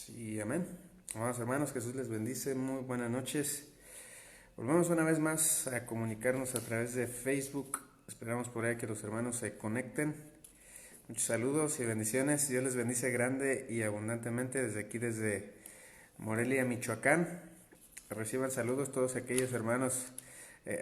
Sí, amén. Amados hermanos, Jesús les bendice. Muy buenas noches. Volvemos una vez más a comunicarnos a través de Facebook. Esperamos por ahí que los hermanos se conecten. Muchos saludos y bendiciones. Dios les bendice grande y abundantemente desde aquí, desde Morelia, Michoacán. Reciban saludos todos aquellos hermanos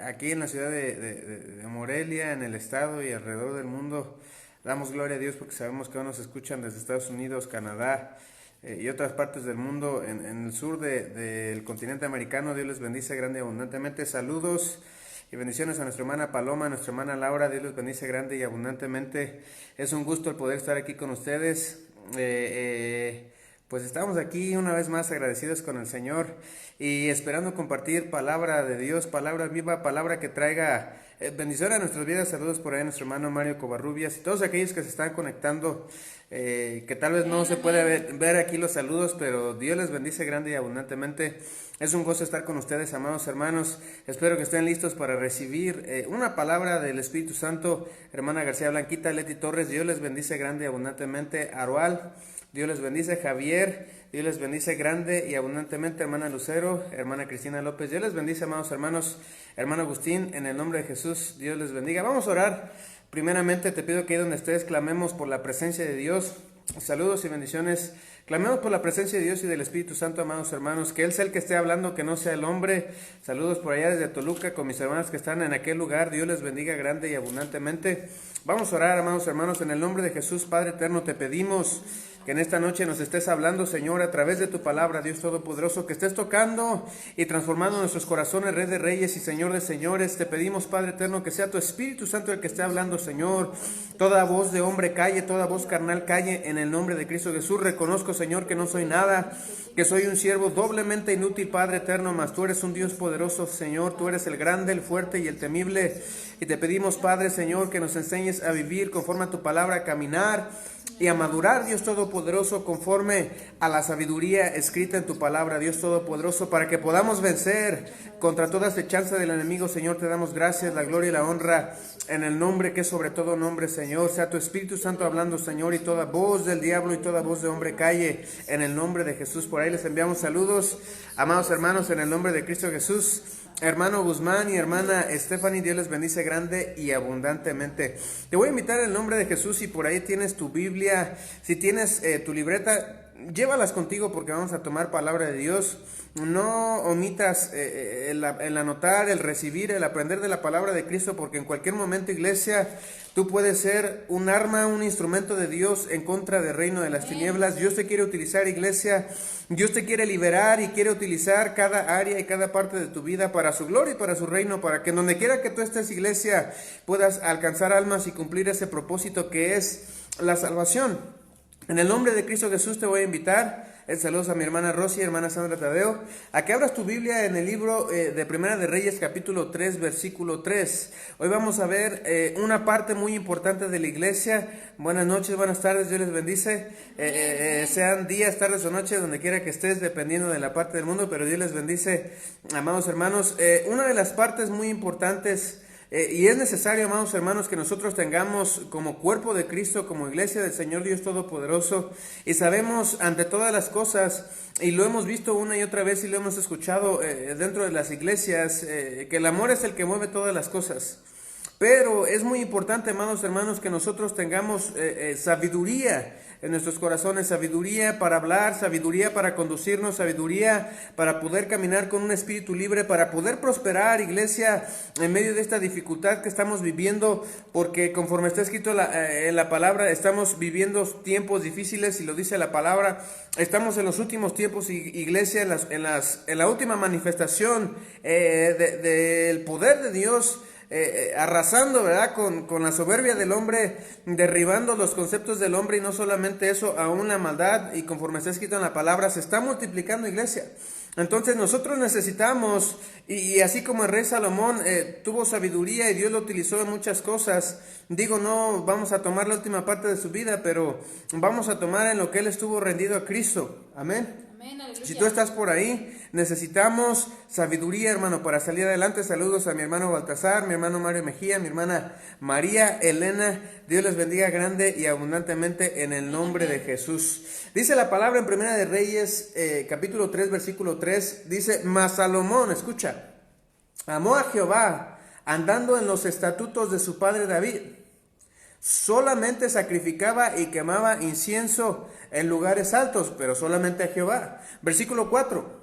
aquí en la ciudad de Morelia, en el estado y alrededor del mundo. Damos gloria a Dios porque sabemos que nos escuchan desde Estados Unidos, Canadá y otras partes del mundo, en el sur del continente americano. Dios les bendice grande y abundantemente. Saludos y bendiciones a nuestra hermana Paloma, a nuestra hermana Laura. Dios les bendice grande y abundantemente. Es un gusto el poder estar aquí con ustedes. Pues estamos aquí una vez más agradecidos con el Señor y esperando compartir palabra de Dios, palabra viva, palabra que traiga bendición a nuestras vidas. Saludos por ahí a nuestro hermano Mario Covarrubias y todos aquellos que se están conectando, que tal vez no se puede ver aquí los saludos, pero Dios les bendice grande y abundantemente. Es un gozo estar con ustedes, amados hermanos. Espero que estén listos para recibir una palabra del Espíritu Santo. Hermana García Blanquita, Leti Torres, Dios les bendice grande y abundantemente. Arual, Dios les bendice. Javier, Dios les bendice grande y abundantemente. Hermana Lucero, hermana Cristina López, Dios les bendice, amados hermanos. Hermano Agustín, en el nombre de Jesús, Dios les bendiga. Vamos a orar. Primeramente te pido que ahí donde estés clamemos por la presencia de Dios. Saludos y bendiciones. Clamemos por la presencia de Dios y del Espíritu Santo, amados hermanos, que Él sea el que esté hablando, que no sea el hombre. Saludos por allá desde Toluca con mis hermanos que están en aquel lugar. Dios les bendiga grande y abundantemente. Vamos a orar, amados hermanos, en el nombre de Jesús. Padre eterno, te pedimos que en esta noche nos estés hablando, Señor, a través de tu palabra, Dios Todopoderoso, que estés tocando y transformando nuestros corazones, Rey de Reyes y Señor de Señores. Te pedimos, Padre eterno, que sea tu Espíritu Santo el que esté hablando, Señor. Toda voz de hombre calle, toda voz carnal calle, en el nombre de Cristo Jesús. Reconozco, Señor, que no soy nada, que soy un siervo doblemente inútil, Padre eterno, mas tú eres un Dios poderoso, Señor. Tú eres el grande, el fuerte y el temible. Y te pedimos, Padre, Señor, que nos enseñes a vivir conforme a tu palabra, a caminar y a madurar, Dios Todopoderoso, conforme a la sabiduría escrita en tu palabra, Dios Todopoderoso, para que podamos vencer contra toda acechanza del enemigo. Señor, te damos gracias, la gloria y la honra en el nombre que es sobre todo nombre, Señor. Sea tu Espíritu Santo hablando, Señor, y toda voz del diablo y toda voz de hombre calle en el nombre de Jesús. Por ahí les enviamos saludos, amados hermanos, en el nombre de Cristo Jesús. Hermano Guzmán y hermana Stephanie, Dios les bendice grande y abundantemente. Te voy a invitar en el nombre de Jesús. Si por ahí tienes tu Biblia, si tienes tu libreta, llévalas contigo porque vamos a tomar palabra de Dios. No omitas el anotar, el recibir, el aprender de la palabra de Cristo, porque en cualquier momento, iglesia, tú puedes ser un arma, un instrumento de Dios en contra del reino de las tinieblas. Dios te quiere utilizar, iglesia. Dios te quiere liberar y quiere utilizar cada área y cada parte de tu vida para su gloria y para su reino, para que en donde quiera que tú estés, iglesia, puedas alcanzar almas y cumplir ese propósito que es la salvación. En el nombre de Cristo Jesús te voy a invitar. Saludos a mi hermana Rosy, hermana Sandra Tadeo, a que abras tu Biblia en el libro de Primera de Reyes, capítulo 3, versículo 3. Hoy vamos a ver una parte muy importante de la iglesia. Buenas noches, buenas tardes, Dios les bendice. Sean días, tardes o noches, donde quiera que estés, dependiendo de la parte del mundo, pero Dios les bendice, amados hermanos. Una de las partes muy importantes y es necesario, amados hermanos, que nosotros tengamos como cuerpo de Cristo, como iglesia del Señor Dios Todopoderoso, y sabemos ante todas las cosas, y lo hemos visto una y otra vez y lo hemos escuchado dentro de las iglesias, que el amor es el que mueve todas las cosas. Pero es muy importante, amados hermanos, que nosotros tengamos sabiduría en nuestros corazones, sabiduría para hablar, sabiduría para conducirnos, sabiduría para poder caminar con un espíritu libre, para poder prosperar, iglesia, en medio de esta dificultad que estamos viviendo, porque conforme está escrito en la palabra, estamos viviendo tiempos difíciles, y lo dice la palabra. Estamos en los últimos tiempos, iglesia, en la última manifestación del poder de Dios, arrasando, ¿verdad? Con la soberbia del hombre, derribando los conceptos del hombre, y no solamente eso, aún la maldad, y conforme está escrito en la palabra, se está multiplicando, iglesia. Entonces nosotros necesitamos, y así como el rey Salomón tuvo sabiduría y Dios lo utilizó en muchas cosas, digo, no vamos a tomar la última parte de su vida, pero vamos a tomar en lo que él estuvo rendido a Cristo. Amén. Si tú estás por ahí, necesitamos sabiduría, hermano, para salir adelante. Saludos a mi hermano Baltasar, mi hermano Mario Mejía, mi hermana María Elena. Dios les bendiga grande y abundantemente en el nombre de Jesús. Dice la palabra en Primera de Reyes, capítulo 3, versículo 3, dice, mas Salomón, escucha, amó a Jehová, andando en los estatutos de su padre David. Solamente sacrificaba y quemaba incienso en lugares altos, pero solamente a Jehová. Versículo 4.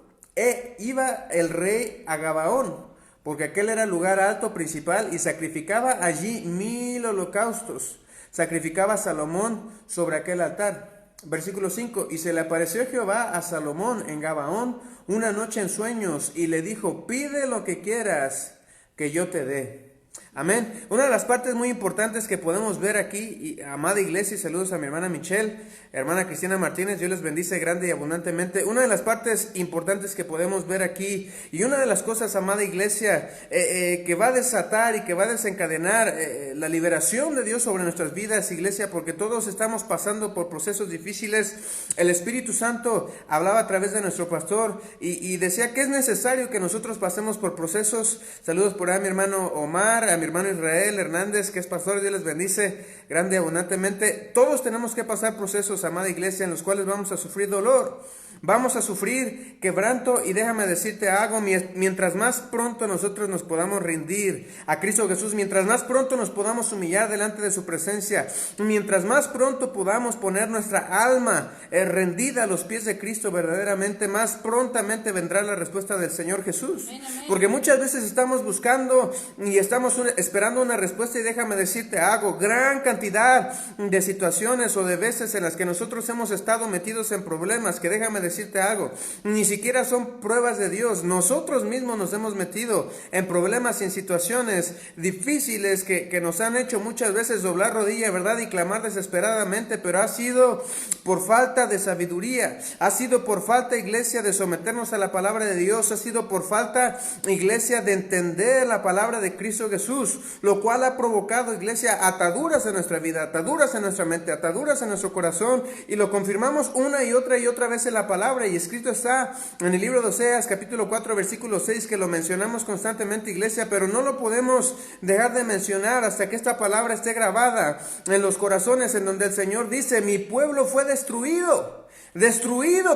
Iba el rey a Gabaón, porque aquel era el lugar alto principal, y sacrificaba allí 1000 holocaustos. Sacrificaba a Salomón sobre aquel altar. Versículo 5. Y se le apareció Jehová a Salomón en Gabaón una noche en sueños, y le dijo, pide lo que quieras que yo te dé. Amén. Una de las partes muy importantes que podemos ver aquí, y, amada iglesia, y saludos a mi hermana Michelle, hermana Cristina Martínez, Dios les bendice grande y abundantemente. Una de las partes importantes que podemos ver aquí, y una de las cosas, amada iglesia, que va a desatar y que va a desencadenar la liberación de Dios sobre nuestras vidas, iglesia, porque todos estamos pasando por procesos difíciles. El Espíritu Santo hablaba a través de nuestro pastor y decía que es necesario que nosotros pasemos por procesos. Saludos por ahí a mi hermano Omar, a mi hermano Israel Hernández, que es pastor. Dios les bendice grande y abundantemente. Todos tenemos que pasar procesos, amada iglesia, en los cuales vamos a sufrir dolor, vamos a sufrir quebranto, y déjame decirte algo, mientras más pronto nosotros nos podamos rendir a Cristo Jesús, mientras más pronto nos podamos humillar delante de su presencia, mientras más pronto podamos poner nuestra alma rendida a los pies de Cristo verdaderamente, más prontamente vendrá la respuesta del Señor Jesús. Amén, amén. Porque muchas veces estamos buscando y estamos esperando una respuesta, y déjame decirte algo, gran cantidad de situaciones o de veces en las que nosotros hemos estado metidos en problemas, que déjame decirte algo, ni siquiera son pruebas de Dios. Nosotros mismos nos hemos metido en problemas y en situaciones difíciles que nos han hecho muchas veces doblar rodilla, ¿verdad? Y clamar desesperadamente, pero ha sido por falta de sabiduría, ha sido por falta, iglesia, de someternos a la palabra de Dios, ha sido por falta, iglesia, de entender la palabra de Cristo Jesús, lo cual ha provocado, iglesia, ataduras en nuestra vida, ataduras en nuestra mente, ataduras en nuestro corazón, y lo confirmamos una y otra vez en la palabra. Y escrito está en el libro de Oseas capítulo 4 versículo 6, que lo mencionamos constantemente, iglesia, pero no lo podemos dejar de mencionar hasta que esta palabra esté grabada en los corazones, en donde el Señor dice, mi pueblo fue destruido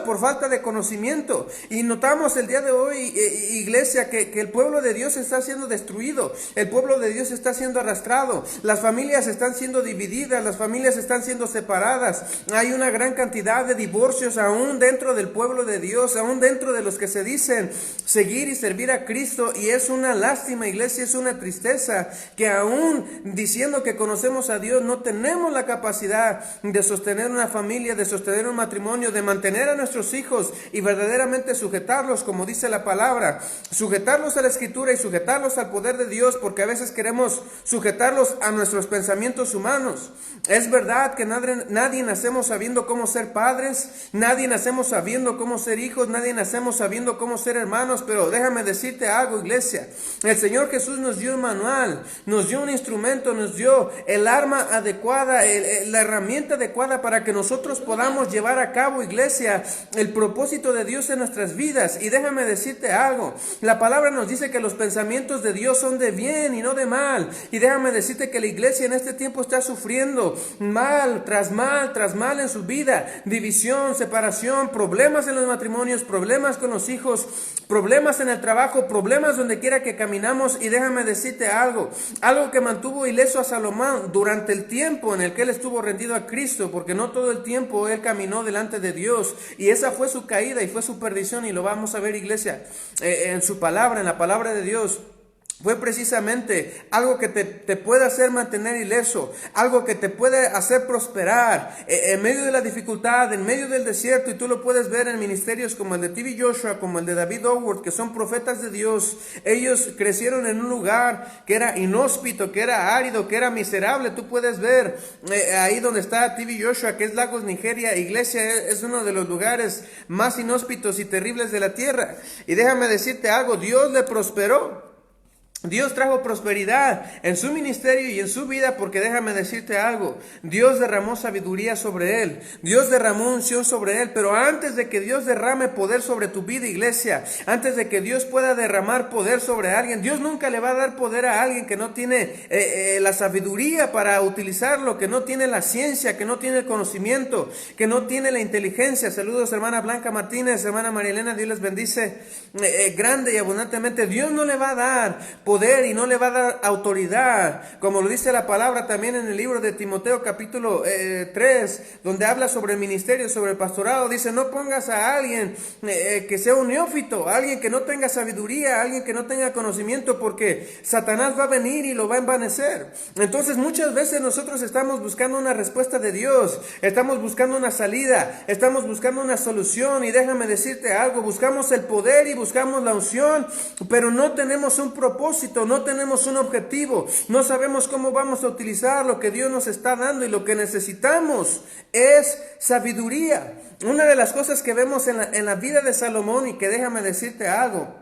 por falta de conocimiento. Y notamos el día de hoy, iglesia, que el pueblo de Dios está siendo destruido, el pueblo de Dios está siendo arrastrado, las familias están siendo divididas, las familias están siendo separadas, hay una gran cantidad de divorcios aún dentro del pueblo de Dios, aún dentro de los que se dicen seguir y servir a Cristo. Y es una lástima, iglesia, es una tristeza que aún diciendo que conocemos a Dios, no tenemos la capacidad de sostener una familia, de sostener un matrimonio, de mantener a nuestros hijos y verdaderamente sujetarlos, como dice la palabra, sujetarlos a la Escritura y sujetarlos al poder de Dios, porque a veces queremos sujetarlos a nuestros pensamientos humanos. Es verdad que nadie nacemos sabiendo cómo ser padres, nadie nacemos sabiendo cómo ser hijos, nadie nacemos sabiendo cómo ser hermanos, pero déjame decirte algo, iglesia, el Señor Jesús nos dio un manual, nos dio un instrumento, nos dio el arma adecuada, la herramienta adecuada para que nosotros podamos llevar a cabo, iglesia, el propósito de Dios en nuestras vidas. Y déjame decirte algo, la palabra nos dice que los pensamientos de Dios son de bien y no de mal. Y déjame decirte que la iglesia en este tiempo está sufriendo mal tras mal en su vida, división, separación, problemas en los matrimonios, problemas con los hijos, problemas en el trabajo, problemas donde quiera que caminamos. Y déjame decirte algo que mantuvo ileso a Salomón durante el tiempo en el que él estuvo rendido a Cristo, porque no todo el tiempo él caminó delante de Dios, y esa fue su caída y fue su perdición, y lo vamos a ver, iglesia, en su palabra, en la palabra de Dios. fue precisamente algo que te puede hacer mantener ileso, algo que te puede hacer prosperar en medio de la dificultad, en medio del desierto. Y tú lo puedes ver en ministerios como el de T.B. Joshua, como el de David Howard, que son profetas de Dios. Ellos crecieron en un lugar que era inhóspito, que era árido, que era miserable. Tú puedes ver ahí donde está T.B. Joshua, que es Lagos, Nigeria. Iglesia es uno de los lugares más inhóspitos y terribles de la tierra. Y déjame decirte algo, Dios le prosperó. Dios trajo prosperidad en su ministerio y en su vida, porque déjame decirte algo, Dios derramó sabiduría sobre él, Dios derramó unción sobre él. Pero antes de que Dios derrame poder sobre tu vida, iglesia, antes de que Dios pueda derramar poder sobre alguien, Dios nunca le va a dar poder a alguien que no tiene la sabiduría para utilizarlo, que no tiene la ciencia, que no tiene el conocimiento, que no tiene la inteligencia. Saludos, hermana Blanca Martínez, hermana Marielena, Dios les bendice grande y abundantemente. Dios no le va a dar poder y no le va a dar autoridad, como lo dice la palabra también en el libro de Timoteo capítulo 3, donde habla sobre el ministerio, sobre el pastorado. Dice, no pongas a alguien que sea un neófito, alguien que no tenga sabiduría, alguien que no tenga conocimiento, porque Satanás va a venir y lo va a envanecer. Entonces muchas veces nosotros estamos buscando una respuesta de Dios, estamos buscando una salida, estamos buscando una solución, y déjame decirte algo, buscamos el poder y buscamos la unción, pero no tenemos un propósito, no tenemos un objetivo, no sabemos cómo vamos a utilizar lo que Dios nos está dando, y lo que necesitamos es sabiduría. Una de las cosas que vemos en la vida de Salomón, y que déjame decirte algo,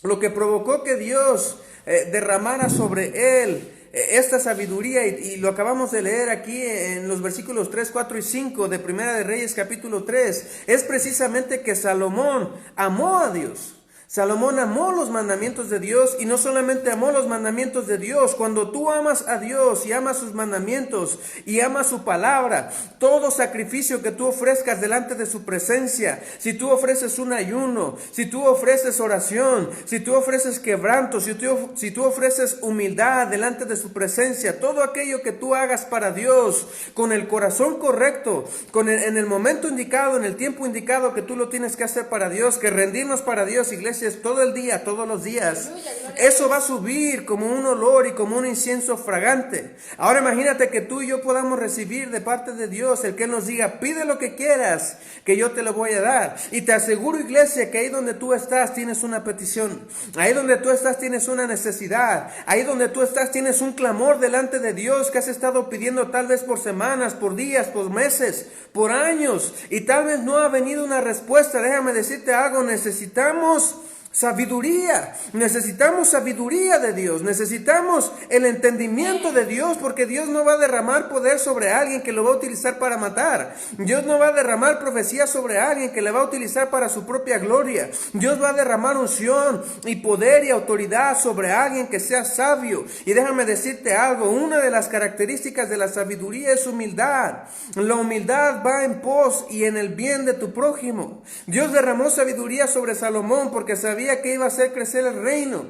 lo que provocó que Dios derramara sobre él esta sabiduría, y lo acabamos de leer aquí en los versículos 3, 4 y 5 de Primera de Reyes capítulo 3, es precisamente que Salomón amó a Dios. Salomón amó los mandamientos de Dios, y no solamente amó los mandamientos de Dios. Cuando tú amas a Dios y amas sus mandamientos y amas su palabra, todo sacrificio que tú ofrezcas delante de su presencia, si tú ofreces un ayuno, si tú ofreces oración, si tú ofreces quebranto, si tú ofreces humildad delante de su presencia, todo aquello que tú hagas para Dios con el corazón correcto, en el momento indicado, en el tiempo indicado que tú lo tienes que hacer para Dios, que rendirnos para Dios, iglesia, todo el día, todos los días, eso va a subir como un olor y como un incienso fragante. Ahora imagínate que tú y yo podamos recibir de parte de Dios el que Él nos diga, pide lo que quieras, que yo te lo voy a dar. Y te aseguro, iglesia, que ahí donde tú estás tienes una petición, ahí donde tú estás tienes una necesidad, ahí donde tú estás tienes un clamor delante de Dios que has estado pidiendo tal vez por semanas, por días, por meses, por años, y tal vez no ha venido una respuesta. Déjame decirte algo, necesitamos sabiduría de Dios, necesitamos el entendimiento de Dios, porque Dios no va a derramar poder sobre alguien que lo va a utilizar para matar. Dios no va a derramar profecía sobre alguien que le va a utilizar para su propia gloria. Dios va a derramar unción y poder y autoridad sobre alguien que sea sabio. Y déjame decirte algo, una de las características de la sabiduría es humildad. La humildad va en pos y en el bien de tu prójimo. Dios derramó sabiduría sobre Salomón porque sabía que iba a hacer crecer el reino.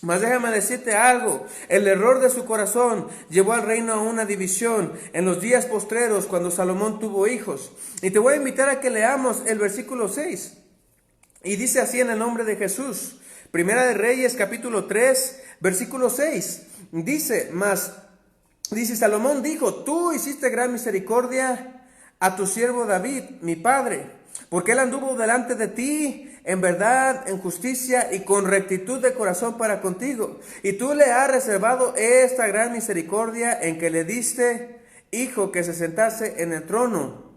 Mas déjame decirte algo, el error de su corazón llevó al reino a una división en los días postreros, cuando Salomón tuvo hijos. Y te voy a invitar a que leamos el versículo 6. Y dice así en el nombre de Jesús. Primera de Reyes capítulo 3, versículo 6. Dice Salomón dijo, tú hiciste gran misericordia a tu siervo David, mi padre, porque él anduvo delante de ti en verdad, en justicia y con rectitud de corazón para contigo. Y tú le has reservado esta gran misericordia en que le diste hijo que se sentase en el trono,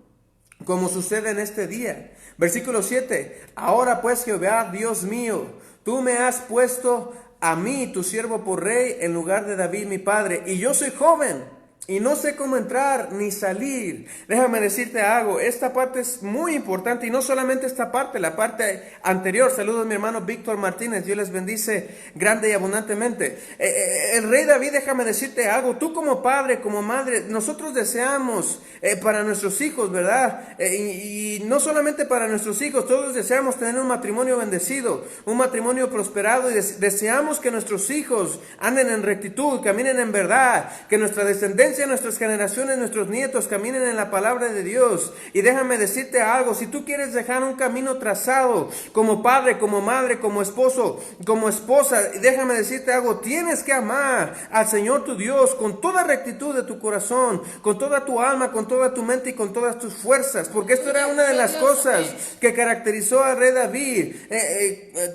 como sucede en este día. Versículo 7. Ahora pues, Jehová, Dios mío, tú me has puesto a mí, tu siervo, por rey en lugar de David, mi padre. Y yo soy joven y no sé cómo entrar ni salir. Déjame decirte algo, esta parte es muy importante, y no solamente esta parte, la parte anterior. Saludos a mi hermano Víctor Martínez, Dios les bendice grande y abundantemente. El rey David, déjame decirte algo, tú como padre, como madre, nosotros deseamos para nuestros hijos, ¿verdad? Y no solamente para nuestros hijos, todos deseamos tener un matrimonio bendecido, un matrimonio prosperado, y deseamos que nuestros hijos anden en rectitud, caminen en verdad, que nuestra descendencia descendencia, nuestras generaciones, nuestros nietos caminen en la palabra de Dios. Y déjame decirte algo, si tú quieres dejar un camino trazado como padre, como madre, como esposo, como esposa, déjame decirte algo, tienes que amar al Señor tu Dios con toda rectitud de tu corazón, con toda tu alma, con toda tu mente y con todas tus fuerzas, porque esto era una de las cosas que caracterizó al rey David.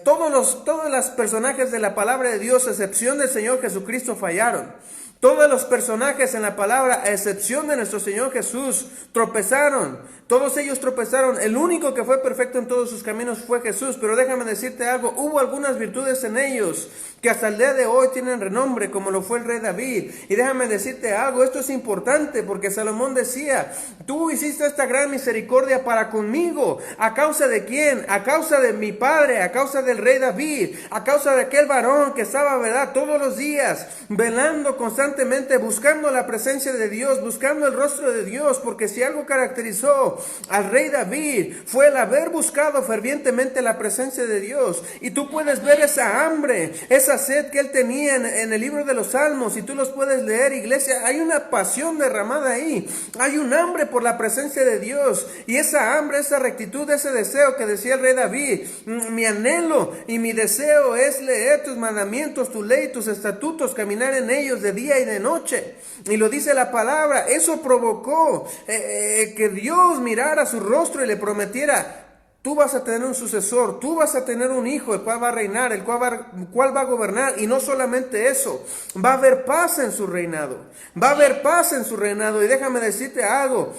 Todos los personajes de la palabra de Dios, a excepción del Señor Jesucristo, fallaron. Todos los personajes en la palabra, a excepción de nuestro Señor Jesús, tropezaron. Todos ellos tropezaron. El único que fue perfecto en todos sus caminos fue Jesús. Pero déjame decirte algo, hubo algunas virtudes en ellos que hasta el día de hoy tienen renombre, como lo fue el rey David. Y déjame decirte algo, esto es importante, porque Salomón decía, tú hiciste esta gran misericordia para conmigo. ¿A causa de quién? A causa de mi padre, a causa del rey David, a causa de aquel varón que estaba, ¿verdad?, todos los días, velando constantemente, buscando la presencia de Dios, buscando el rostro de Dios, porque si algo caracterizó al rey David fue el haber buscado fervientemente la presencia de Dios. Y tú puedes ver esa hambre, esa sed que él tenía en el libro de los Salmos, y tú los puedes leer, iglesia. Hay una pasión derramada ahí, hay un hambre por la presencia de Dios, y esa hambre, esa rectitud, ese deseo que decía el rey David, mi anhelo y mi deseo es leer tus mandamientos, tu ley, tus estatutos, caminar en ellos de día y de noche. Y lo dice la palabra, eso provocó que Dios mirara su rostro y le prometiera, tú vas a tener un sucesor, tú vas a tener un hijo, el cual va a reinar, el cual va a gobernar. Y no solamente eso, va a haber paz en su reinado, va a haber paz en su reinado. Y déjame decirte algo,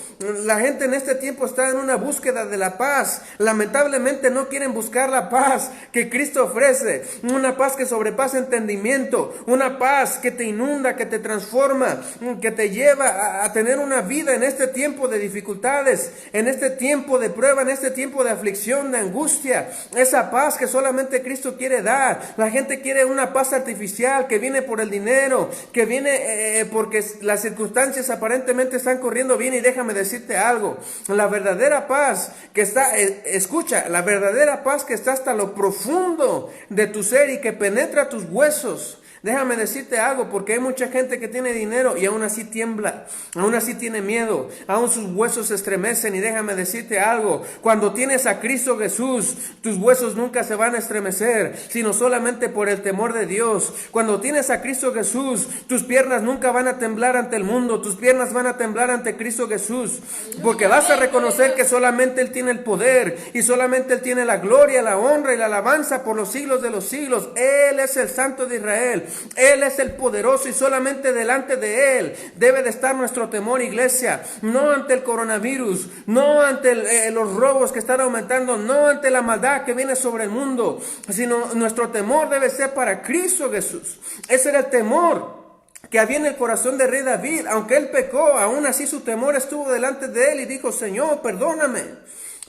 la gente en este tiempo está en una búsqueda de la paz. Lamentablemente no quieren buscar la paz que Cristo ofrece, una paz que sobrepasa entendimiento, una paz que te inunda, que te transforma, que te lleva a tener una vida en este tiempo de dificultades, en este tiempo de prueba, en este tiempo de aflicción, de angustia. Esa paz que solamente Cristo quiere dar. La gente quiere una paz artificial que viene por el dinero, que viene porque las circunstancias aparentemente están corriendo bien. Y déjame decirte algo, la verdadera paz que está, escucha, la verdadera paz que está hasta lo profundo de tu ser y que penetra tus huesos. Déjame decirte algo, porque hay mucha gente que tiene dinero y aún así tiembla, aún así tiene miedo, aún sus huesos se estremecen. Y déjame decirte algo, cuando tienes a Cristo Jesús, tus huesos nunca se van a estremecer, sino solamente por el temor de Dios. Cuando tienes a Cristo Jesús, tus piernas nunca van a temblar ante el mundo, tus piernas van a temblar ante Cristo Jesús, porque vas a reconocer que solamente Él tiene el poder y solamente Él tiene la gloria, la honra y la alabanza por los siglos de los siglos. Él es el Santo de Israel. Él es el poderoso y solamente delante de Él debe de estar nuestro temor, iglesia. No ante el coronavirus, no ante los robos que están aumentando, no ante la maldad que viene sobre el mundo, sino nuestro temor debe ser para Cristo Jesús. Ese era el temor que había en el corazón del rey David. Aunque él pecó, aún así su temor estuvo delante de él y dijo, Señor, perdóname.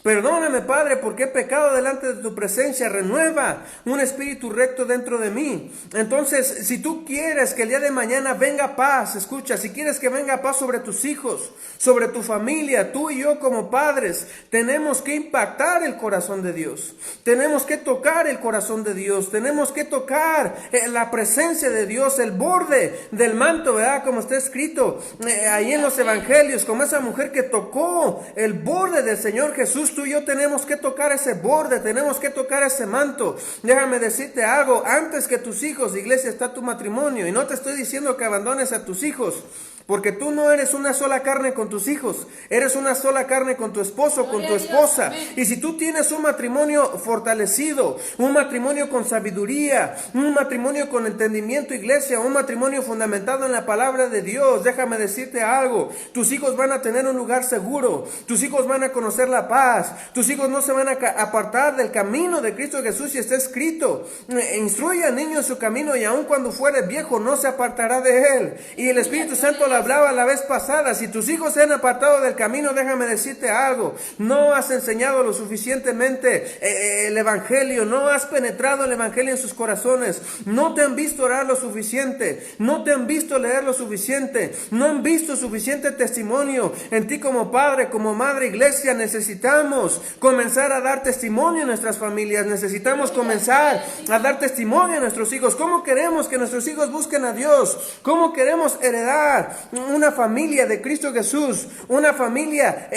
Perdóname, Padre, porque he pecado delante de tu presencia. Renueva un espíritu recto dentro de mí. Entonces, si tú quieres que el día de mañana venga paz, escucha, si quieres que venga paz sobre tus hijos, sobre tu familia, tú y yo como padres, tenemos que impactar el corazón de Dios. Tenemos que tocar el corazón de Dios. Tenemos que tocar la presencia de Dios, el borde del manto, ¿verdad? Como está escrito ahí en los evangelios, como esa mujer que tocó el borde del Señor Jesús. Tú y yo tenemos que tocar ese borde, tenemos que tocar ese manto. Déjame decirte algo, antes que tus hijos, iglesia, está tu matrimonio. Y no te estoy diciendo que abandones a tus hijos, porque tú no eres una sola carne con tus hijos, eres una sola carne con tu esposo, con tu esposa. Y si tú tienes un matrimonio fortalecido, un matrimonio con sabiduría, un matrimonio con entendimiento, iglesia, un matrimonio fundamentado en la palabra de Dios, déjame decirte algo, tus hijos van a tener un lugar seguro, tus hijos van a conocer la paz, tus hijos no se van a apartar del camino de Cristo Jesús. Y está escrito, instruye al niño en su camino y aun cuando fuere viejo no se apartará de él. Y el Espíritu Santo hablaba la vez pasada, si tus hijos se han apartado del camino, déjame decirte algo, no has enseñado lo suficientemente el evangelio, no has penetrado el evangelio en sus corazones, no te han visto orar lo suficiente, no te han visto leer lo suficiente, no han visto suficiente testimonio en ti como padre, como madre. Iglesia, necesitamos comenzar a dar testimonio en nuestras familias, necesitamos comenzar a dar testimonio a nuestros hijos. ¿Cómo queremos que nuestros hijos busquen a Dios? ¿Cómo queremos heredar una familia de Cristo Jesús, una familia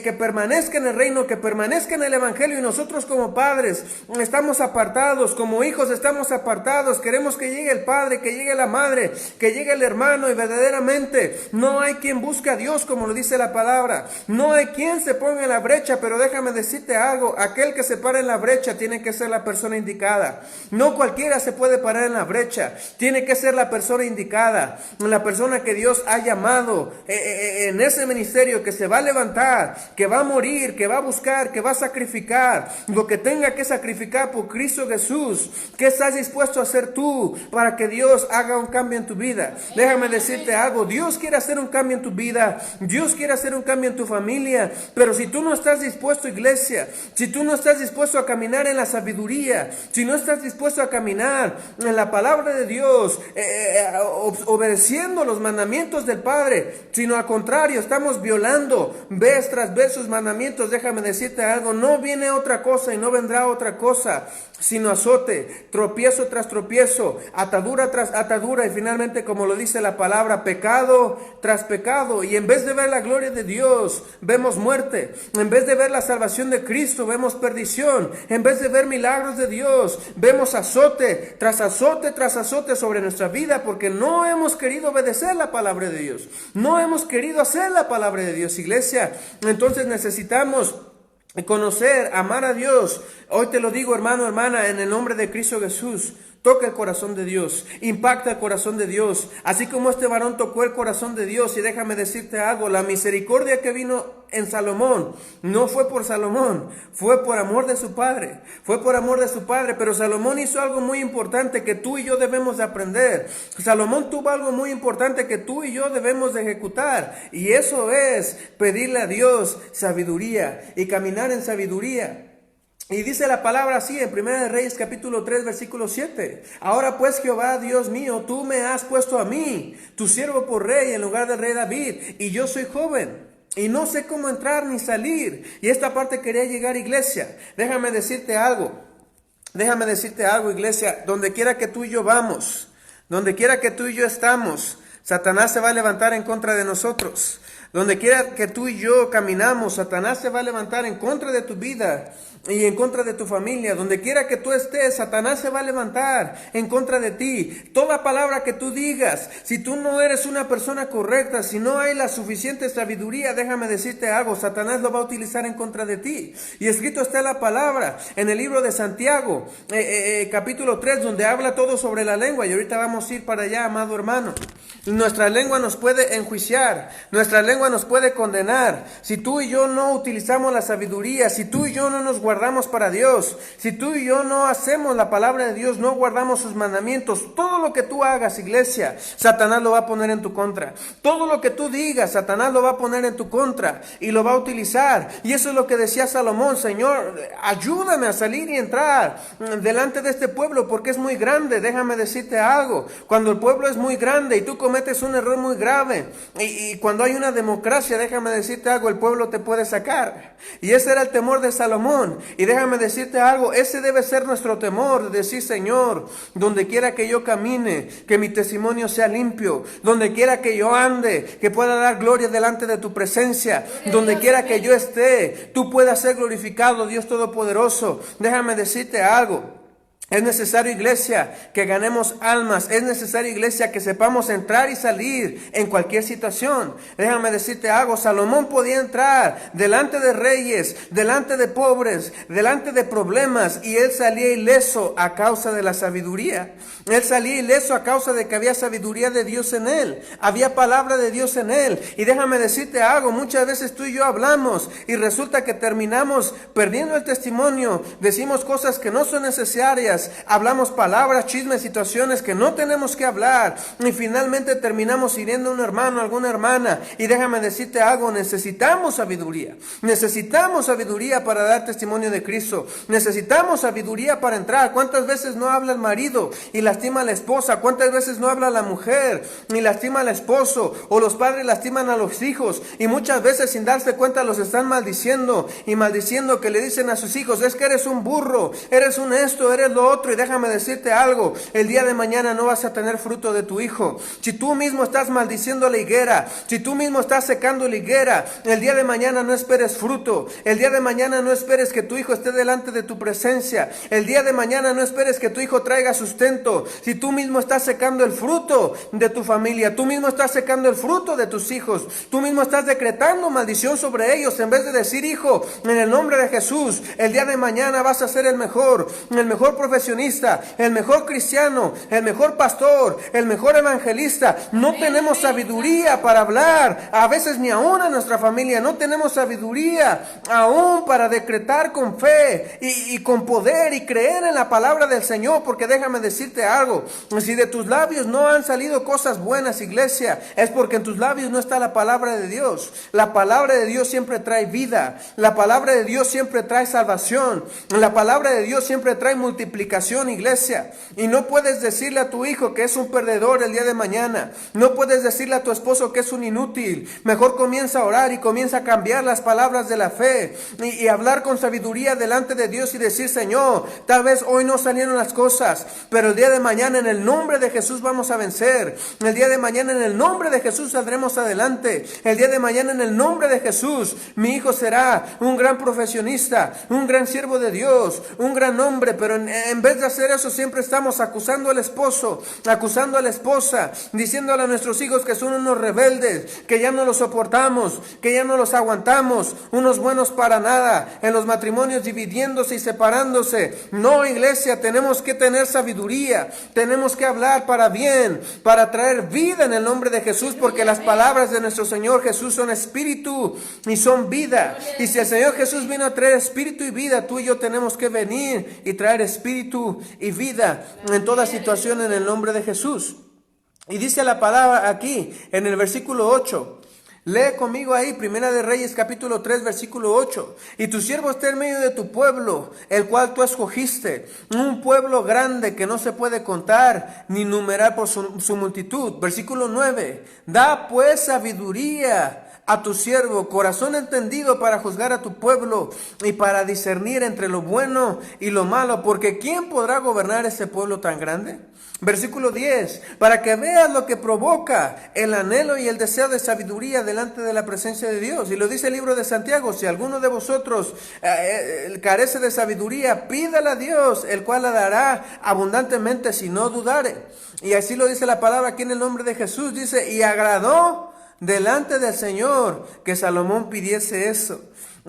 que permanezca en el reino, que permanezca en el evangelio, y nosotros como padres estamos apartados, como hijos estamos apartados, queremos que llegue el padre, que llegue la madre, que llegue el hermano, y verdaderamente no hay quien busque a Dios, como lo dice la palabra, no hay quien se ponga en la brecha. Pero déjame decirte algo, aquel que se para en la brecha tiene que ser la persona indicada. No cualquiera se puede parar en la brecha, tiene que ser la persona indicada, la persona que Dios ha llamado en ese ministerio, que se va a levantar, que va a morir, que va a buscar, que va a sacrificar lo que tenga que sacrificar por Cristo Jesús. ¿Qué estás dispuesto a hacer tú para que Dios haga un cambio en tu vida? Déjame decirte algo, Dios quiere hacer un cambio en tu vida, Dios quiere hacer un cambio en tu familia, pero si tú no estás dispuesto, iglesia, si tú no estás dispuesto a caminar en la sabiduría, si no estás dispuesto a caminar en la palabra de Dios, obedeciendo los mandamientos del Padre, sino al contrario, estamos violando vez tras vez sus mandamientos, déjame decirte algo, no viene otra cosa y no vendrá otra cosa, sino azote, tropiezo tras tropiezo, atadura tras atadura, y finalmente, como lo dice la palabra, pecado tras pecado. Y en vez de ver la gloria de Dios, vemos muerte. En vez de ver la salvación de Cristo, vemos perdición. En vez de ver milagros de Dios, vemos azote tras azote tras azote sobre nuestra vida, porque no hemos querido obedecer la palabra de Dios, no hemos querido hacer la palabra de Dios, iglesia. Entonces necesitamos conocer, amar a Dios. Hoy te lo digo, hermano, hermana, en el nombre de Cristo Jesús. Toca el corazón de Dios, impacta el corazón de Dios, así como este varón tocó el corazón de Dios. Y déjame decirte algo, la misericordia que vino en Salomón no fue por Salomón, fue por amor de su padre, fue por amor de su padre. Pero Salomón hizo algo muy importante que tú y yo debemos de aprender. Salomón tuvo algo muy importante que tú y yo debemos de ejecutar, y eso es pedirle a Dios sabiduría y caminar en sabiduría. Y dice la palabra así en 1 Reyes capítulo 3 versículo 7. Ahora pues, Jehová Dios mío, tú me has puesto a mí, tu siervo, por rey en lugar del rey David, y yo soy joven y no sé cómo entrar ni salir. Y esta parte quería llegar, iglesia. Déjame decirte algo, iglesia. Donde quiera que tú y yo vamos, donde quiera que tú y yo estamos, Satanás se va a levantar en contra de nosotros. Donde quiera que tú y yo caminamos, Satanás se va a levantar en contra de tu vida y en contra de tu familia. Donde quiera que tú estés, Satanás se va a levantar en contra de ti. Toda palabra que tú digas, si tú no eres una persona correcta, si no hay la suficiente sabiduría, déjame decirte algo, Satanás lo va a utilizar en contra de ti. Y escrito está la palabra en el libro de Santiago, capítulo 3, donde habla todo sobre la lengua. Y ahorita vamos a ir para allá, amado hermano. Nuestra lengua nos puede enjuiciar, nuestra lengua nos puede condenar. Si tú y yo no utilizamos la sabiduría, si tú y yo no nos guardamos para Dios, si tú y yo no hacemos la palabra de Dios, no guardamos sus mandamientos, todo lo que tú hagas, iglesia, Satanás lo va a poner en tu contra. Todo lo que tú digas, Satanás lo va a poner en tu contra y lo va a utilizar. Y eso es lo que decía Salomón: Señor, ayúdame a salir y entrar delante de este pueblo, porque es muy grande. Déjame decirte algo, cuando el pueblo es muy grande y tú cometes un error muy grave, y cuando hay una democracia, déjame decirte algo, el pueblo te puede sacar. Y ese era el temor de Salomón. Y déjame decirte algo, ese debe ser nuestro temor, de decir: Señor, donde quiera que yo camine, que mi testimonio sea limpio. Donde quiera que yo ande, que pueda dar gloria delante de tu presencia. Donde quiera que yo esté, tú puedas ser glorificado, Dios Todopoderoso. Déjame decirte algo, es necesario, iglesia, que ganemos almas. Es necesario, iglesia, que sepamos entrar y salir en cualquier situación. Déjame decirte algo, Salomón podía entrar delante de reyes, delante de pobres, delante de problemas, y él salía ileso a causa de la sabiduría. Él salía ileso a causa de que había sabiduría de Dios en él, había palabra de Dios en él. Y déjame decirte algo, muchas veces tú y yo hablamos y resulta que terminamos perdiendo el testimonio. Decimos cosas que no son necesarias, hablamos palabras, chismes, situaciones que no tenemos que hablar, y finalmente terminamos hiriendo a un hermano, a alguna hermana. Y déjame decirte algo, necesitamos sabiduría para dar testimonio de Cristo. Necesitamos sabiduría para entrar. ¿Cuántas veces no habla el marido y lastima a la esposa? ¿Cuántas veces no habla la mujer y lastima al esposo? O los padres lastiman a los hijos, y muchas veces sin darse cuenta los están maldiciendo, y maldiciendo, que le dicen a sus hijos: es que eres un burro, eres un esto, eres lo otro, y déjame decirte algo, el día de mañana no vas a tener fruto de tu hijo. Si tú mismo estás maldiciendo la higuera, si tú mismo estás secando la higuera, el día de mañana no esperes fruto. El día de mañana no esperes que tu hijo esté delante de tu presencia. El día de mañana no esperes que tu hijo traiga sustento. Si tú mismo estás secando el fruto de tu familia, tú mismo estás secando el fruto de tus hijos, tú mismo estás decretando maldición sobre ellos, en vez de decir: hijo, en el nombre de Jesús, el día de mañana vas a ser el mejor profesionista, el mejor cristiano, el mejor pastor, el mejor evangelista. No tenemos sabiduría para hablar, a veces ni aún en nuestra familia, no tenemos sabiduría aún para decretar con fe y con poder y creer en la palabra del Señor, porque déjame decirte algo, si de tus labios no han salido cosas buenas, iglesia, es porque en tus labios no está la palabra de Dios. La palabra de Dios siempre trae vida, la palabra de Dios siempre trae salvación, la palabra de Dios siempre trae multiplicación, iglesia. Y no puedes decirle a tu hijo que es un perdedor el día de mañana, no puedes decirle a tu esposo que es un inútil. Mejor comienza a orar y comienza a cambiar las palabras de la fe y hablar con sabiduría delante de Dios y decir: Señor, tal vez hoy no salieron las cosas, pero el día de mañana en el nombre de Jesús vamos a vencer. El día de mañana en el nombre de Jesús saldremos adelante. El día de mañana en el nombre de Jesús mi hijo será un gran profesionista, un gran siervo de Dios, un gran hombre. Pero en vez de hacer eso, siempre estamos acusando al esposo, acusando a la esposa, diciéndole a nuestros hijos que son unos rebeldes, que ya no los soportamos, que ya no los aguantamos, unos buenos para nada, en los matrimonios dividiéndose y separándose. No, iglesia, tenemos que tener sabiduría, tenemos que hablar para bien, para traer vida en el nombre de Jesús, porque las palabras de nuestro Señor Jesús son espíritu y son vida. Y si el Señor Jesús vino a traer espíritu y vida, tú y yo tenemos que venir y traer espíritu y vida en toda situación en el nombre de Jesús. Y dice la palabra aquí en el versículo 8. Lee conmigo ahí, Primera de Reyes, capítulo 3, versículo 8. Y tu siervo está en medio de tu pueblo, el cual tú escogiste, un pueblo grande que no se puede contar ni numerar por su multitud. Versículo 9. Da pues sabiduría a tu siervo, corazón entendido para juzgar a tu pueblo y para discernir entre lo bueno y lo malo, porque ¿quién podrá gobernar ese pueblo tan grande? Versículo 10, para que veas lo que provoca el anhelo y el deseo de sabiduría delante de la presencia de Dios. Y lo dice el libro de Santiago: si alguno de vosotros carece de sabiduría, pídala a Dios, el cual la dará abundantemente si no dudare. Y así lo dice la palabra aquí en el nombre de Jesús. Dice: y agradó delante del Señor que Salomón pidiese eso.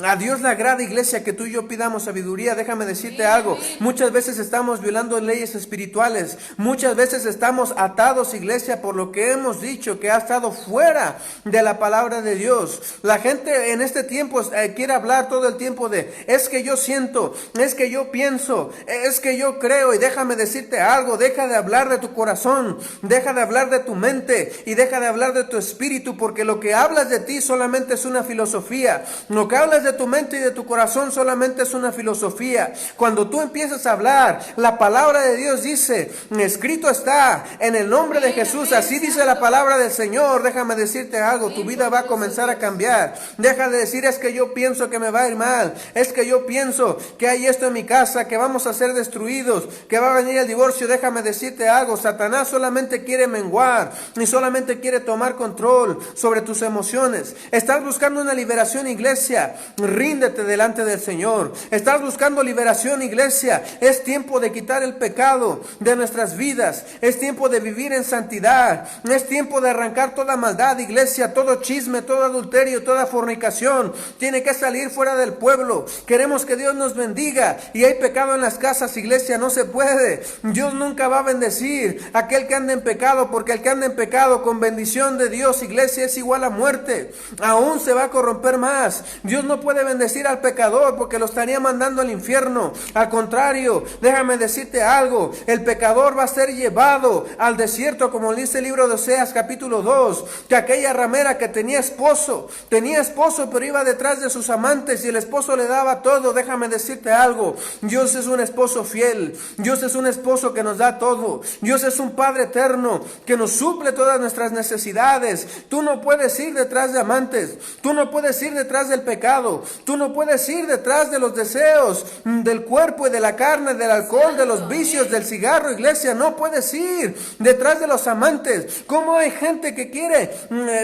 A Dios le agrada, iglesia, que tú y yo pidamos sabiduría. Déjame decirte algo, muchas veces estamos violando leyes espirituales, muchas veces estamos atados, iglesia, por lo que hemos dicho que ha estado fuera de la palabra de Dios. La gente en este tiempo quiere hablar todo el tiempo de: es que yo siento, es que yo pienso, es que yo creo. Y déjame decirte algo, deja de hablar de tu corazón, deja de hablar de tu mente y deja de hablar de tu espíritu, porque lo que hablas de ti solamente es una filosofía. Lo que hablas de tu mente y de tu corazón solamente es una filosofía. Cuando tú empiezas a hablar, la palabra de Dios dice: escrito está, en el nombre de Jesús, así dice la palabra del Señor. Déjame decirte algo, tu vida va a comenzar a cambiar. Deja de decir: es que yo pienso que me va a ir mal, es que yo pienso que hay esto en mi casa, que vamos a ser destruidos, que va a venir el divorcio. Déjame decirte algo, Satanás solamente quiere menguar y solamente quiere tomar control sobre tus emociones. Estás buscando una liberación, iglesia, ríndete delante del Señor. Estás buscando liberación, iglesia, es tiempo de quitar el pecado de nuestras vidas, es tiempo de vivir en santidad, es tiempo de arrancar toda maldad, iglesia, todo chisme, todo adulterio, toda fornicación, tiene que salir fuera del pueblo. Queremos que Dios nos bendiga y hay pecado en las casas, iglesia, no se puede. Dios nunca va a bendecir a aquel que anda en pecado, porque el que anda en pecado con bendición de Dios, iglesia, es igual a muerte, aún se va a corromper más. Dios no puede bendecir al pecador porque lo estaría mandando al infierno. Al contrario, déjame decirte algo, el pecador va a ser llevado al desierto, como dice el libro de Oseas capítulo 2, que aquella ramera que tenía esposo, pero iba detrás de sus amantes y el esposo le daba todo. Déjame decirte algo, Dios es un esposo fiel, Dios es un esposo que nos da todo, Dios es un Padre eterno que nos suple todas nuestras necesidades. Tú no puedes ir detrás de amantes, tú no puedes ir detrás del pecado, pecado. Tú no puedes ir detrás de los deseos del cuerpo y de la carne, del alcohol, de los vicios, del cigarro, iglesia. No puedes ir detrás de los amantes. ¿Cómo hay gente que quiere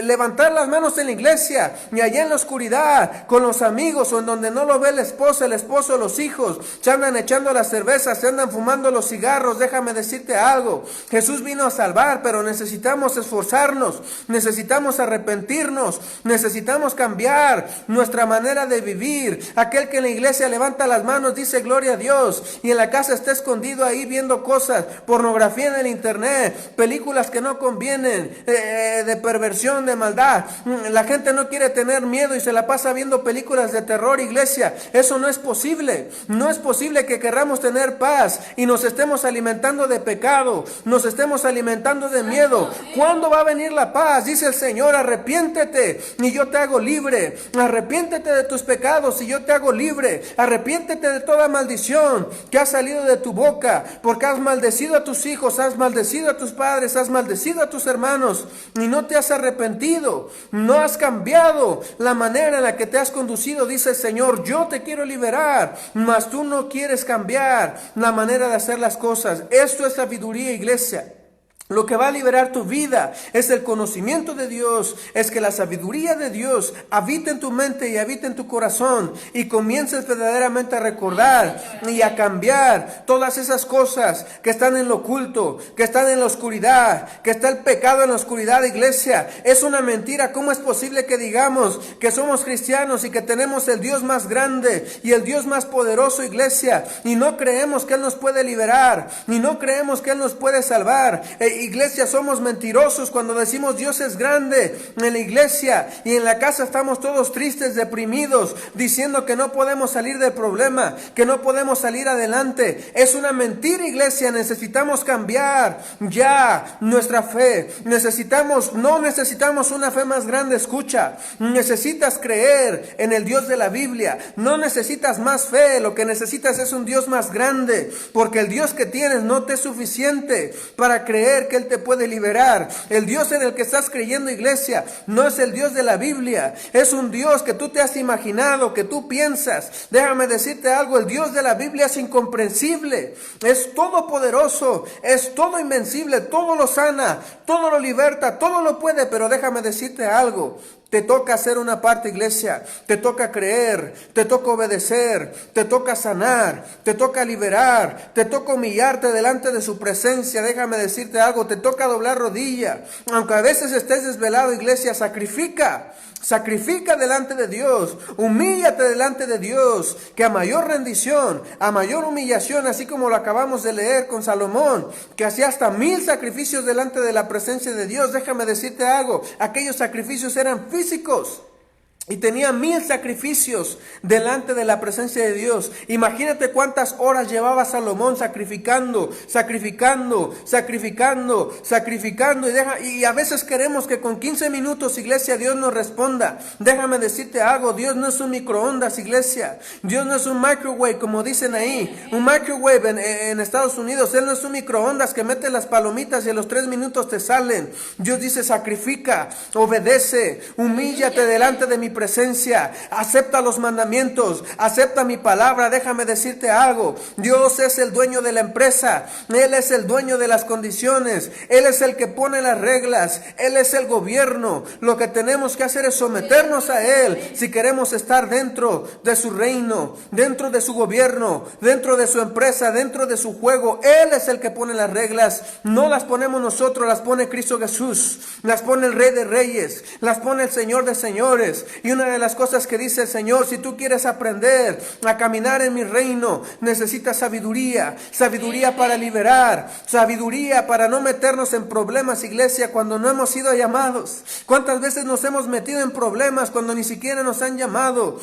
levantar las manos en la iglesia y allá en la oscuridad con los amigos o en donde no lo ve la esposa, el esposo, los hijos, se andan echando las cervezas, se andan fumando los cigarros? Déjame decirte algo. Jesús vino a salvar, pero necesitamos esforzarnos, necesitamos arrepentirnos, necesitamos cambiar nuestra manera de vivir. Aquel que en la iglesia levanta las manos dice gloria a Dios y en la casa está escondido ahí viendo cosas, pornografía en el internet, películas que no convienen, de perversión, de maldad. La gente no quiere tener miedo y se la pasa viendo películas de terror, iglesia. Eso no es posible. No es posible que querramos tener paz y nos estemos alimentando de pecado, nos estemos alimentando de miedo. ¿Cuándo va a venir la paz? Dice el Señor, arrepiéntete y yo te hago libre. Arrepiéntete de tus pecados y yo te hago libre. Arrepiéntete de toda maldición que ha salido de tu boca, porque has maldecido a tus hijos, has maldecido a tus padres, has maldecido a tus hermanos y no te has arrepentido, no has cambiado la manera en la que te has conducido. Dice el Señor, yo te quiero liberar, mas tú no quieres cambiar la manera de hacer las cosas. Esto es sabiduría, iglesia. Lo que va a liberar tu vida es el conocimiento de Dios, es que la sabiduría de Dios habite en tu mente y habite en tu corazón y comiences verdaderamente a recordar y a cambiar todas esas cosas que están en lo oculto, que están en la oscuridad, que está el pecado en la oscuridad, iglesia. Es una mentira. ¿Cómo es posible que digamos que somos cristianos y que tenemos el Dios más grande y el Dios más poderoso, iglesia, y no creemos que Él nos puede liberar, y no creemos que Él nos puede salvar? Iglesia, somos mentirosos cuando decimos Dios es grande en la iglesia y en la casa estamos todos tristes, deprimidos, diciendo que no podemos salir del problema, que no podemos salir adelante. Es una mentira, iglesia. Necesitamos cambiar ya nuestra fe. No necesitamos una fe más grande. Escucha, necesitas creer en el Dios de la Biblia. No necesitas más fe, lo que necesitas es un Dios más grande, porque el Dios que tienes no te es suficiente para creer que Él te puede liberar. El Dios en el que estás creyendo, iglesia, no es el Dios de la Biblia. Es un Dios que tú te has imaginado, que tú piensas. Déjame decirte algo, el Dios de la Biblia es incomprensible, es todopoderoso, es todo invencible, todo lo sana, todo lo liberta, todo lo puede. Pero déjame decirte algo, te toca hacer una parte, iglesia. Te toca creer, te toca obedecer, te toca sanar, te toca liberar, te toca humillarte delante de su presencia. Déjame decirte algo, te toca doblar rodilla. Aunque a veces estés desvelado, iglesia, sacrifica delante de Dios, humíllate delante de Dios, que a mayor rendición, a mayor humillación, así como lo acabamos de leer con Salomón, que hacía hasta 1000 sacrificios delante de la presencia de Dios. Déjame decirte algo, aquellos sacrificios eran físicos y tenía 1000 sacrificios delante de la presencia de Dios. Imagínate cuántas horas llevaba Salomón sacrificando. Y a veces queremos que con 15 minutos, iglesia, Dios nos responda. Déjame decirte algo, Dios no es un microondas, iglesia. Dios no es un microwave, como dicen ahí. Un microwave en Estados Unidos. Él no es un microondas que mete las palomitas y a los 3 minutos te salen. Dios dice, sacrifica, obedece, humíllate delante de mi presencia, acepta los mandamientos, acepta mi palabra. Déjame decirte algo, Dios es el dueño de la empresa, Él es el dueño de las condiciones, Él es el que pone las reglas, Él es el gobierno. Lo que tenemos que hacer es someternos a Él si queremos estar dentro de su reino, dentro de su gobierno, dentro de su empresa, dentro de su juego. Él es el que pone las reglas, no las ponemos nosotros, las pone Cristo Jesús, las pone el Rey de Reyes, las pone el Señor de Señores. Y una de las cosas que dice el Señor, si tú quieres aprender a caminar en mi reino, necesitas sabiduría, sabiduría para liberar, sabiduría para no meternos en problemas, iglesia, cuando no hemos sido llamados. ¿Cuántas veces nos hemos metido en problemas cuando ni siquiera nos han llamado?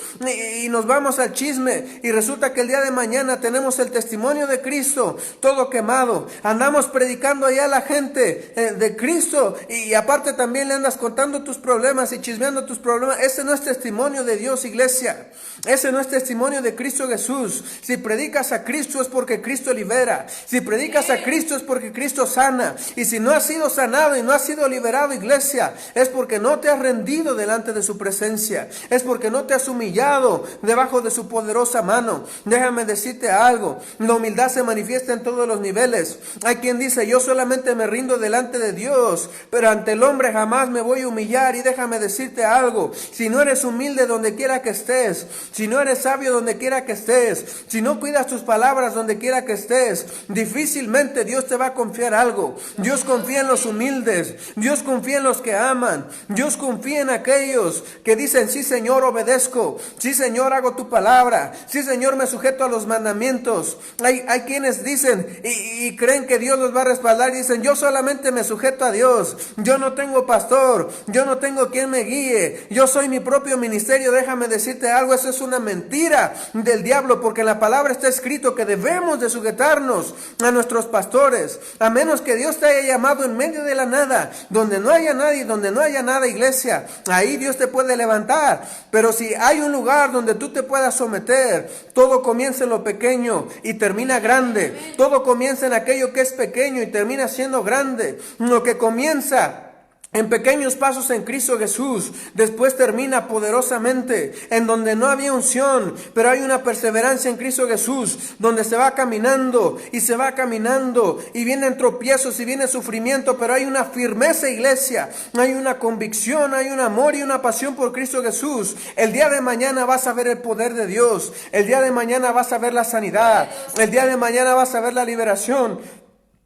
Y nos vamos al chisme y resulta que el día de mañana tenemos el testimonio de Cristo todo quemado. Andamos predicando allá a la gente de Cristo y aparte también le andas contando tus problemas y chismeando tus problemas. Ese no no es testimonio de Dios, iglesia. Ese no es testimonio de Cristo Jesús. Si predicas a Cristo es porque Cristo libera. Si predicas a Cristo es porque Cristo sana. Y si no has sido sanado y no has sido liberado, iglesia, es porque no te has rendido delante de su presencia. Es porque no te has humillado debajo de su poderosa mano. Déjame decirte algo. La humildad se manifiesta en todos los niveles. Hay quien dice, yo solamente me rindo delante de Dios, pero ante el hombre jamás me voy a humillar. Y déjame decirte algo. Si no eres humilde donde quiera que estés, si no eres sabio donde quiera que estés, si no cuidas tus palabras donde quiera que estés, difícilmente Dios te va a confiar algo. Dios confía en los humildes. Dios confía en los que aman. Dios confía en aquellos que dicen, sí Señor, obedezco. Sí Señor, hago tu palabra. Sí Señor, me sujeto a los mandamientos. Hay quienes dicen y creen que Dios los va a respaldar y dicen, yo solamente me sujeto a Dios. Yo no tengo pastor. Yo no tengo quien me guíe. Yo soy mi propio ministerio. Déjame decirte algo, eso es una mentira del diablo, porque en la palabra está escrito que debemos de sujetarnos a nuestros pastores, a menos que Dios te haya llamado en medio de la nada, donde no haya nadie, donde no haya nada, iglesia, ahí Dios te puede levantar. Pero si hay un lugar donde tú te puedas someter, todo comienza en lo pequeño y termina grande. Todo comienza en aquello que es pequeño y termina siendo grande. Lo que comienza en pequeños pasos en Cristo Jesús, después termina poderosamente, en donde no había unción, pero hay una perseverancia en Cristo Jesús, donde se va caminando y se va caminando, y vienen tropiezos y viene sufrimiento, pero hay una firmeza, iglesia, hay una convicción, hay un amor y una pasión por Cristo Jesús. El día de mañana vas a ver el poder de Dios, el día de mañana vas a ver la sanidad, el día de mañana vas a ver la liberación.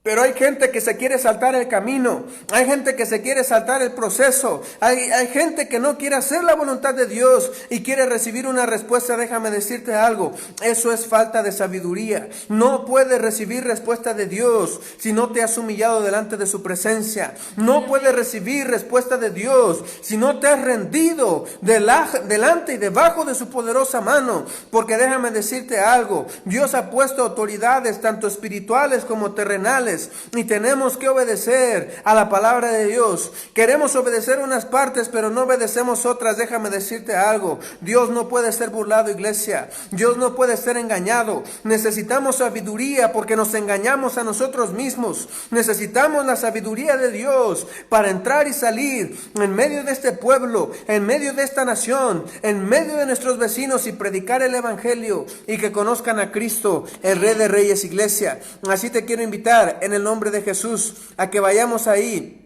Pero hay gente que se quiere saltar el camino, hay gente que se quiere saltar el proceso, hay gente que no quiere hacer la voluntad de Dios y quiere recibir una respuesta. Déjame decirte algo, eso es falta de sabiduría. No puedes recibir respuesta de Dios si no te has humillado delante de su presencia. No puedes recibir respuesta de Dios si no te has rendido delante y debajo de su poderosa mano. Porque déjame decirte algo, Dios ha puesto autoridades tanto espirituales como terrenales, y tenemos que obedecer a la palabra de Dios. Queremos obedecer unas partes, pero no obedecemos otras. Déjame decirte algo, Dios no puede ser burlado, iglesia. Dios no puede ser engañado. Necesitamos sabiduría porque nos engañamos a nosotros mismos. Necesitamos la sabiduría de Dios para entrar y salir en medio de este pueblo, en medio de esta nación, en medio de nuestros vecinos y predicar el evangelio y que conozcan a Cristo, el Rey de Reyes, iglesia. Así te quiero invitar en el nombre de Jesús a que vayamos ahí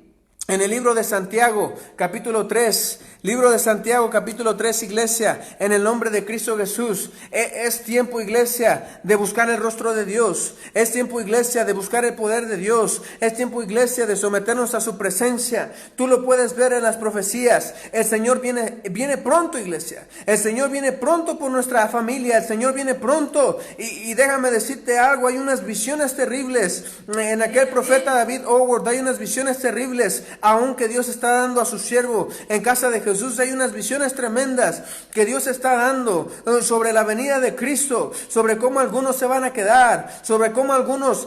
en el libro de Santiago capítulo 3. Libro de Santiago capítulo 3, iglesia, en el nombre de Cristo Jesús. Es tiempo, iglesia, de buscar el rostro de Dios. Es tiempo, iglesia, de buscar el poder de Dios. Es tiempo, iglesia, de someternos a su presencia. Tú lo puedes ver en las profecías. El Señor viene pronto, iglesia. El Señor viene pronto por nuestra familia. El Señor viene pronto. Y déjame decirte algo, hay unas visiones terribles. En aquel profeta David Howard hay unas visiones terribles, aún que Dios está dando a su siervo en casa de Jesús. Hay unas visiones tremendas que Dios está dando sobre la venida de Cristo, sobre cómo algunos se van a quedar, sobre cómo algunos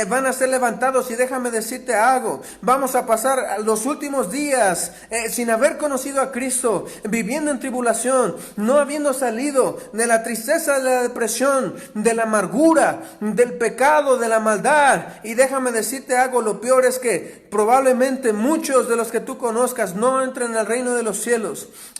van a ser levantados. Y déjame decirte algo, vamos a pasar los últimos días sin haber conocido a Cristo, viviendo en tribulación, no habiendo salido de la tristeza, de la depresión, de la amargura, del pecado, de la maldad. Y déjame decirte algo, lo peor es que probablemente muchos de los que tú conozcas no entren al reino de los cielos.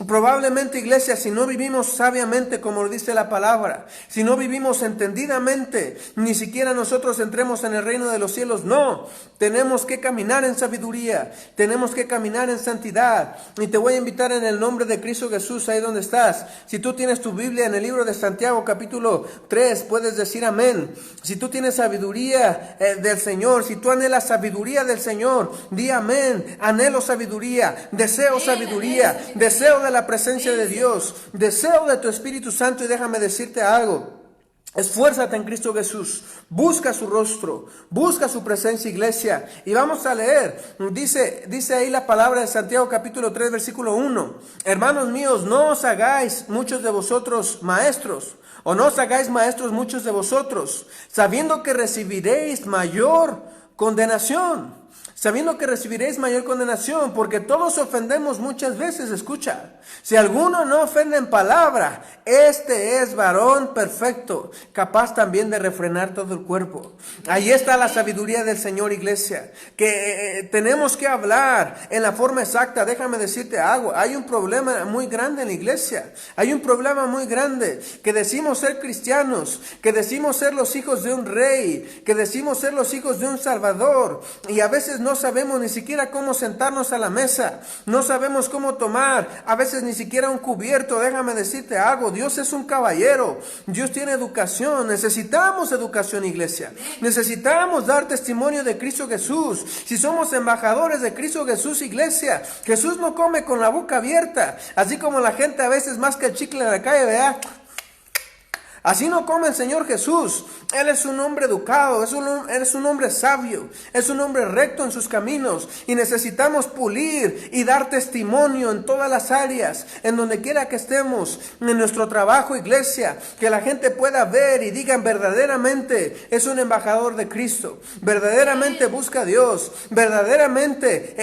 Probablemente, iglesia, si no vivimos sabiamente como lo dice la palabra, si no vivimos entendidamente, ni siquiera nosotros entremos en el reino de los cielos. No, tenemos que caminar en sabiduría, tenemos que caminar en santidad. Y te voy a invitar en el nombre de Cristo Jesús, ahí donde estás. Si tú tienes tu Biblia en el libro de Santiago capítulo 3, puedes decir amén. Si tú tienes sabiduría del Señor, si tú anhelas sabiduría del Señor, di amén. Anhelo sabiduría, deseo sabiduría, deseo de la presencia de Dios, deseo de tu Espíritu Santo. Y déjame decirte algo, esfuérzate en Cristo Jesús, busca su rostro, busca su presencia, iglesia. Y vamos a leer, dice ahí la palabra de Santiago capítulo 3 versículo 1. Hermanos míos, no os hagáis muchos de vosotros maestros, o no os hagáis maestros muchos de vosotros, sabiendo que recibiréis mayor condenación. sabiendo que recibiréis mayor condenación, porque todos ofendemos muchas veces. Escucha, si alguno no ofende en palabra, este es varón perfecto, capaz también de refrenar todo el cuerpo. Ahí está la sabiduría del Señor, iglesia, que tenemos que hablar en la forma exacta. Déjame decirte algo, hay un problema muy grande en la iglesia, hay un problema muy grande, que decimos ser cristianos, que decimos ser los hijos de un rey, que decimos ser los hijos de un salvador, y a veces no sabemos ni siquiera cómo sentarnos a la mesa, no sabemos cómo tomar, a veces ni siquiera un cubierto. Déjame decirte algo, Dios es un caballero, Dios tiene educación, necesitamos educación, iglesia, necesitamos dar testimonio de Cristo Jesús. Si somos embajadores de Cristo Jesús, iglesia, Jesús no come con la boca abierta, así como la gente a veces masca el chicle en la calle, ¿verdad? Así no come el Señor Jesús. Él es un hombre educado, Él es un hombre sabio, es un hombre recto en sus caminos, y necesitamos pulir y dar testimonio en todas las áreas, en donde quiera que estemos, en nuestro trabajo, iglesia, que la gente pueda ver y digan verdaderamente es un embajador de Cristo, verdaderamente busca a Dios, verdaderamente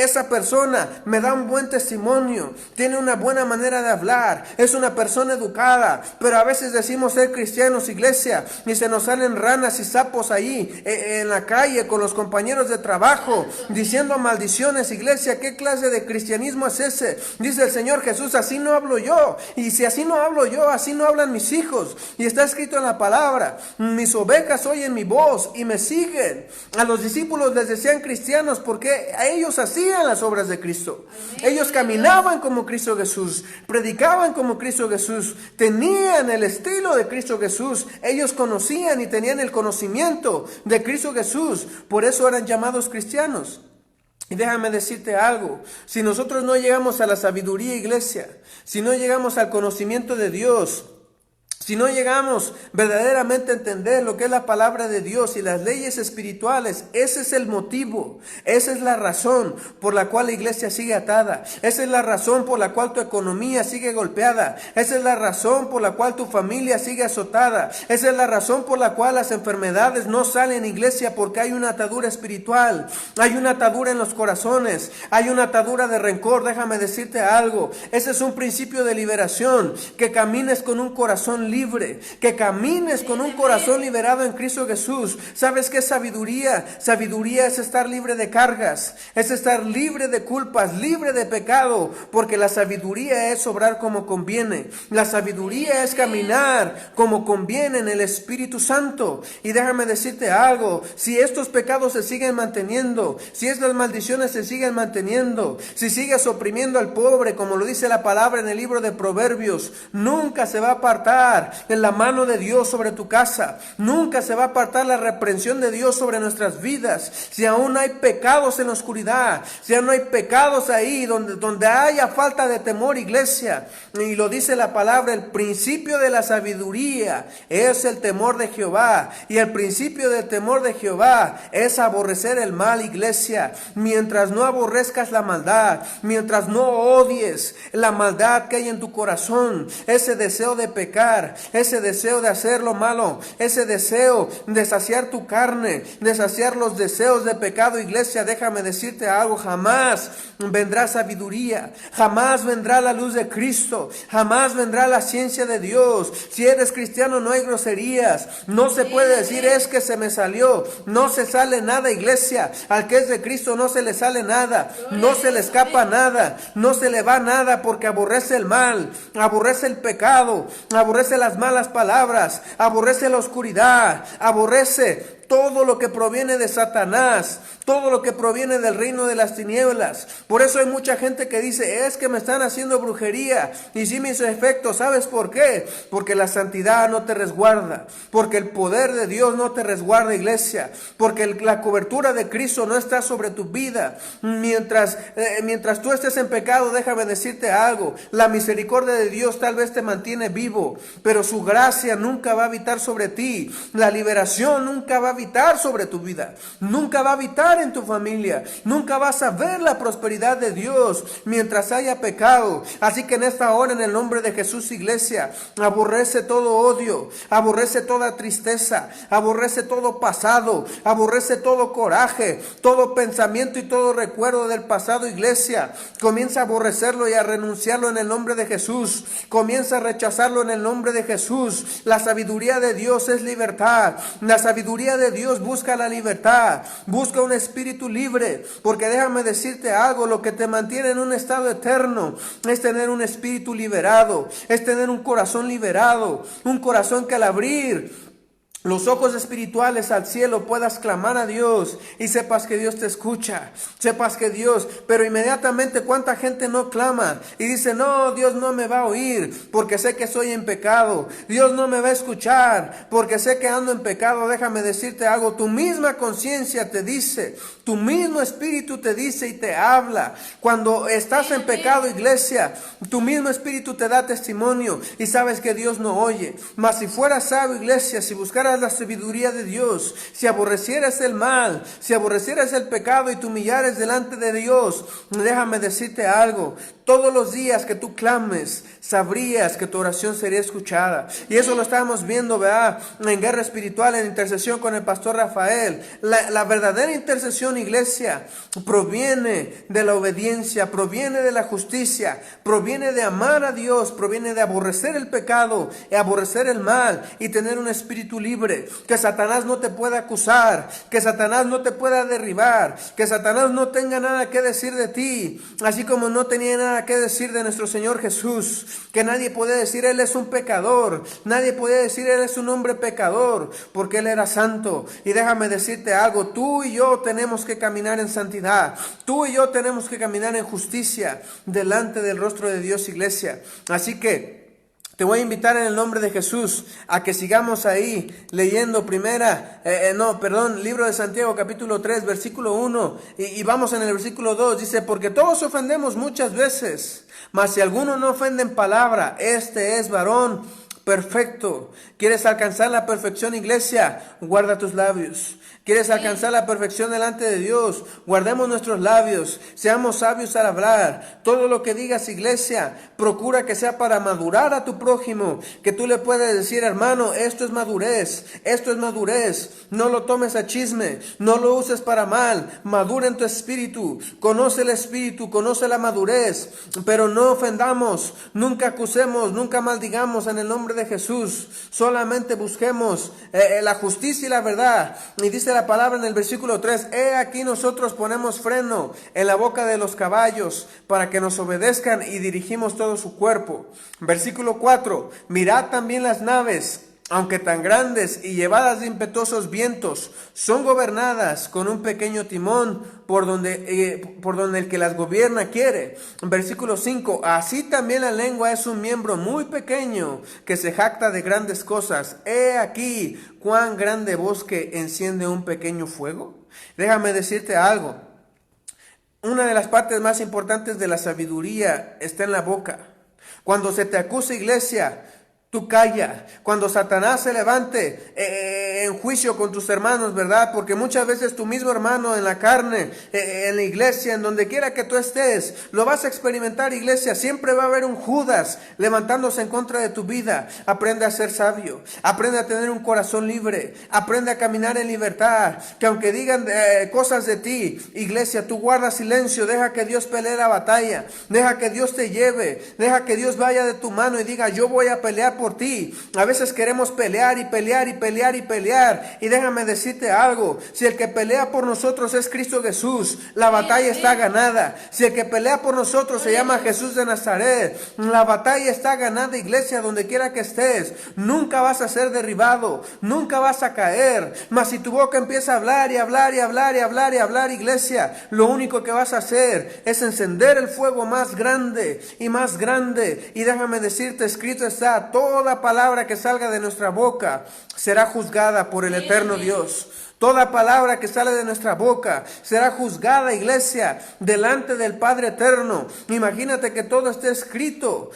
esa persona me da un buen testimonio, tiene una buena manera de hablar, es una persona educada. Pero a veces decimos ser cristianos, iglesia, y se nos salen ranas y sapos ahí en la calle con los compañeros de trabajo, diciendo maldiciones, iglesia. ¿Qué clase de cristianismo es ese? Dice el Señor Jesús, así no hablo yo, y si así no hablo yo, así no hablan mis hijos. Y está escrito en la palabra, mis ovejas oyen mi voz y me siguen. A los discípulos les decían cristianos porque a ellos hacían las obras de Cristo. Ellos caminaban como Cristo Jesús, predicaban como Cristo Jesús, tenían el estilo de Cristo Jesús, ellos conocían y tenían el conocimiento de Cristo Jesús, por eso eran llamados cristianos. Y déjame decirte algo, si nosotros no llegamos a la sabiduría, iglesia, si no llegamos al conocimiento de Dios, si no llegamos verdaderamente a entender lo que es la palabra de Dios y las leyes espirituales, ese es el motivo, esa es la razón por la cual la iglesia sigue atada, esa es la razón por la cual tu economía sigue golpeada, esa es la razón por la cual tu familia sigue azotada, esa es la razón por la cual las enfermedades no salen, iglesia, porque hay una atadura espiritual, hay una atadura en los corazones, hay una atadura de rencor. Déjame decirte algo, ese es un principio de liberación, que camines con un corazón libre, que camines con un corazón liberado en Cristo Jesús. ¿Sabes qué es sabiduría? Sabiduría es estar libre de cargas, es estar libre de culpas, libre de pecado, porque la sabiduría es obrar como conviene, la sabiduría es caminar como conviene en el Espíritu Santo. Y déjame decirte algo, si estos pecados se siguen manteniendo, si estas maldiciones se siguen manteniendo, si sigues oprimiendo al pobre, como lo dice la palabra en el libro de Proverbios, nunca se va a apartar en la mano de Dios sobre tu casa, nunca se va a apartar la reprensión de Dios sobre nuestras vidas. Si aún hay pecados en la oscuridad, si aún hay pecados ahí donde haya falta de temor, iglesia, y lo dice la palabra, el principio de la sabiduría es el temor de Jehová, y el principio del temor de Jehová es aborrecer el mal, iglesia. Mientras no aborrezcas la maldad, mientras no odies la maldad que hay en tu corazón, ese deseo de pecar, ese deseo de hacer lo malo, ese deseo de saciar tu carne, de saciar los deseos de pecado, iglesia, déjame decirte algo, jamás vendrá sabiduría, jamás vendrá la luz de Cristo, jamás vendrá la ciencia de Dios. Si eres cristiano no hay groserías, no se puede decir es que se me salió, no se sale nada, iglesia. Al que es de Cristo no se le sale nada, no se le escapa nada, no se le va nada, porque aborrece el mal, aborrece el pecado, aborrece las malas palabras, aborrece la oscuridad, aborrece todo lo que proviene de Satanás, todo lo que proviene del reino de las tinieblas. Por eso hay mucha gente que dice, es que me están haciendo brujería, y sí me hizo efecto. ¿Sabes por qué? Porque la santidad no te resguarda, porque el poder de Dios no te resguarda, iglesia, porque la cobertura de Cristo no está sobre tu vida. Mientras tú estés en pecado, déjame decirte algo, la misericordia de Dios tal vez te mantiene vivo, pero su gracia nunca va a habitar sobre ti, la liberación nunca va a habitar habitar sobre tu vida, nunca va a habitar en tu familia, nunca vas a ver la prosperidad de Dios mientras haya pecado. Así que en esta hora, en el nombre de Jesús, iglesia, aborrece todo odio, aborrece toda tristeza, aborrece todo pasado, aborrece todo coraje, todo pensamiento y todo recuerdo del pasado, iglesia. Comienza a aborrecerlo y a renunciarlo en el nombre de Jesús. Comienza a rechazarlo en el nombre de Jesús. La sabiduría de Dios es libertad. La sabiduría de Dios busca la libertad, busca un espíritu libre, porque déjame decirte algo, lo que te mantiene en un estado eterno es tener un espíritu liberado, es tener un corazón liberado, un corazón que al abrir los ojos espirituales al cielo puedas clamar a Dios y sepas que Dios te escucha, sepas que Dios, pero inmediatamente cuánta gente no clama y dice, no, Dios no me va a oír porque sé que soy en pecado, Dios no me va a escuchar porque sé que ando en pecado. Déjame decirte algo, tu misma conciencia te dice, tu mismo espíritu te dice y te habla. Cuando estás en pecado, iglesia, tu mismo espíritu te da testimonio y sabes que Dios no oye. Mas si fueras sabio, iglesia, si buscaras la sabiduría de Dios, si aborrecieras el mal, si aborrecieras el pecado y te humillares delante de Dios, déjame decirte algo, todos los días que tú clames, sabrías que tu oración sería escuchada. Y eso lo estábamos viendo, ¿verdad? En Guerra Espiritual, en intercesión con el pastor Rafael. La verdadera intercesión, iglesia, proviene de la obediencia, proviene de la justicia, proviene de amar a Dios, proviene de aborrecer el pecado y aborrecer el mal y tener un espíritu libre. Que Satanás no te pueda acusar, que Satanás no te pueda derribar, que Satanás no tenga nada que decir de ti, así como no tenía nada que decir de nuestro Señor Jesús, que nadie puede decir Él es un pecador, nadie puede decir Él es un hombre pecador, porque Él era santo. Y déjame decirte algo, tú y yo tenemos que caminar en santidad, tú y yo tenemos que caminar en justicia delante del rostro de Dios, iglesia. Así que te voy a invitar en el nombre de Jesús a que sigamos ahí leyendo libro de Santiago capítulo 3 versículo 1 y vamos en el versículo 2, dice, porque todos ofendemos muchas veces, mas si alguno no ofende en palabra, este es varón perfecto. ¿Quieres alcanzar la perfección, iglesia? Guarda tus labios. ¿Quieres alcanzar la perfección delante de Dios? Guardemos nuestros labios, seamos sabios al hablar. Todo lo que digas, iglesia, procura que sea para madurar a tu prójimo, que tú le puedas decir, hermano, esto es madurez, esto es madurez. No lo tomes a chisme, no lo uses para mal, madura en tu espíritu, conoce el espíritu, conoce la madurez, pero no ofendamos, nunca acusemos, nunca maldigamos en el nombre de Jesús. Solamente busquemos la justicia y la verdad. Y dice la palabra en el versículo 3, he aquí nosotros ponemos freno en la boca de los caballos para que nos obedezcan y dirigimos todo su cuerpo. Versículo 4, mirad también las naves, aunque tan grandes y llevadas de impetuosos vientos, son gobernadas con un pequeño timón por donde el que las gobierna quiere. Versículo 5, así también la lengua es un miembro muy pequeño que se jacta de grandes cosas. He aquí cuán grande bosque enciende un pequeño fuego. Déjame decirte algo. Una de las partes más importantes de la sabiduría está en la boca. Cuando se te acusa, iglesia, tú calla. Cuando Satanás se levante en juicio con tus hermanos, ¿verdad? Porque muchas veces tu mismo hermano en la carne, en la iglesia, en donde quiera que tú estés, lo vas a experimentar, iglesia. Siempre va a haber un Judas levantándose en contra de tu vida. Aprende a ser sabio, aprende a tener un corazón libre, aprende a caminar en libertad. Que aunque digan cosas de ti, iglesia, tú guarda silencio, deja que Dios pelee la batalla, deja que Dios te lleve, deja que Dios vaya de tu mano y diga, yo voy a pelear por ti. A veces queremos pelear y pelear y pelear y pelear, y déjame decirte algo, si el que pelea por nosotros es Cristo Jesús, la batalla está ganada. Si el que pelea por nosotros se llama Jesús de Nazaret, la batalla está ganada, iglesia. Donde quiera que estés, nunca vas a ser derribado, nunca vas a caer. Mas si tu boca empieza a hablar y hablar y hablar y hablar y hablar, iglesia, lo único que vas a hacer es encender el fuego más grande y más grande. Y déjame decirte, escrito está, toda palabra que salga de nuestra boca será juzgada por el eterno Dios. Toda palabra que sale de nuestra boca será juzgada, iglesia, delante del Padre eterno. Imagínate que todo esté escrito,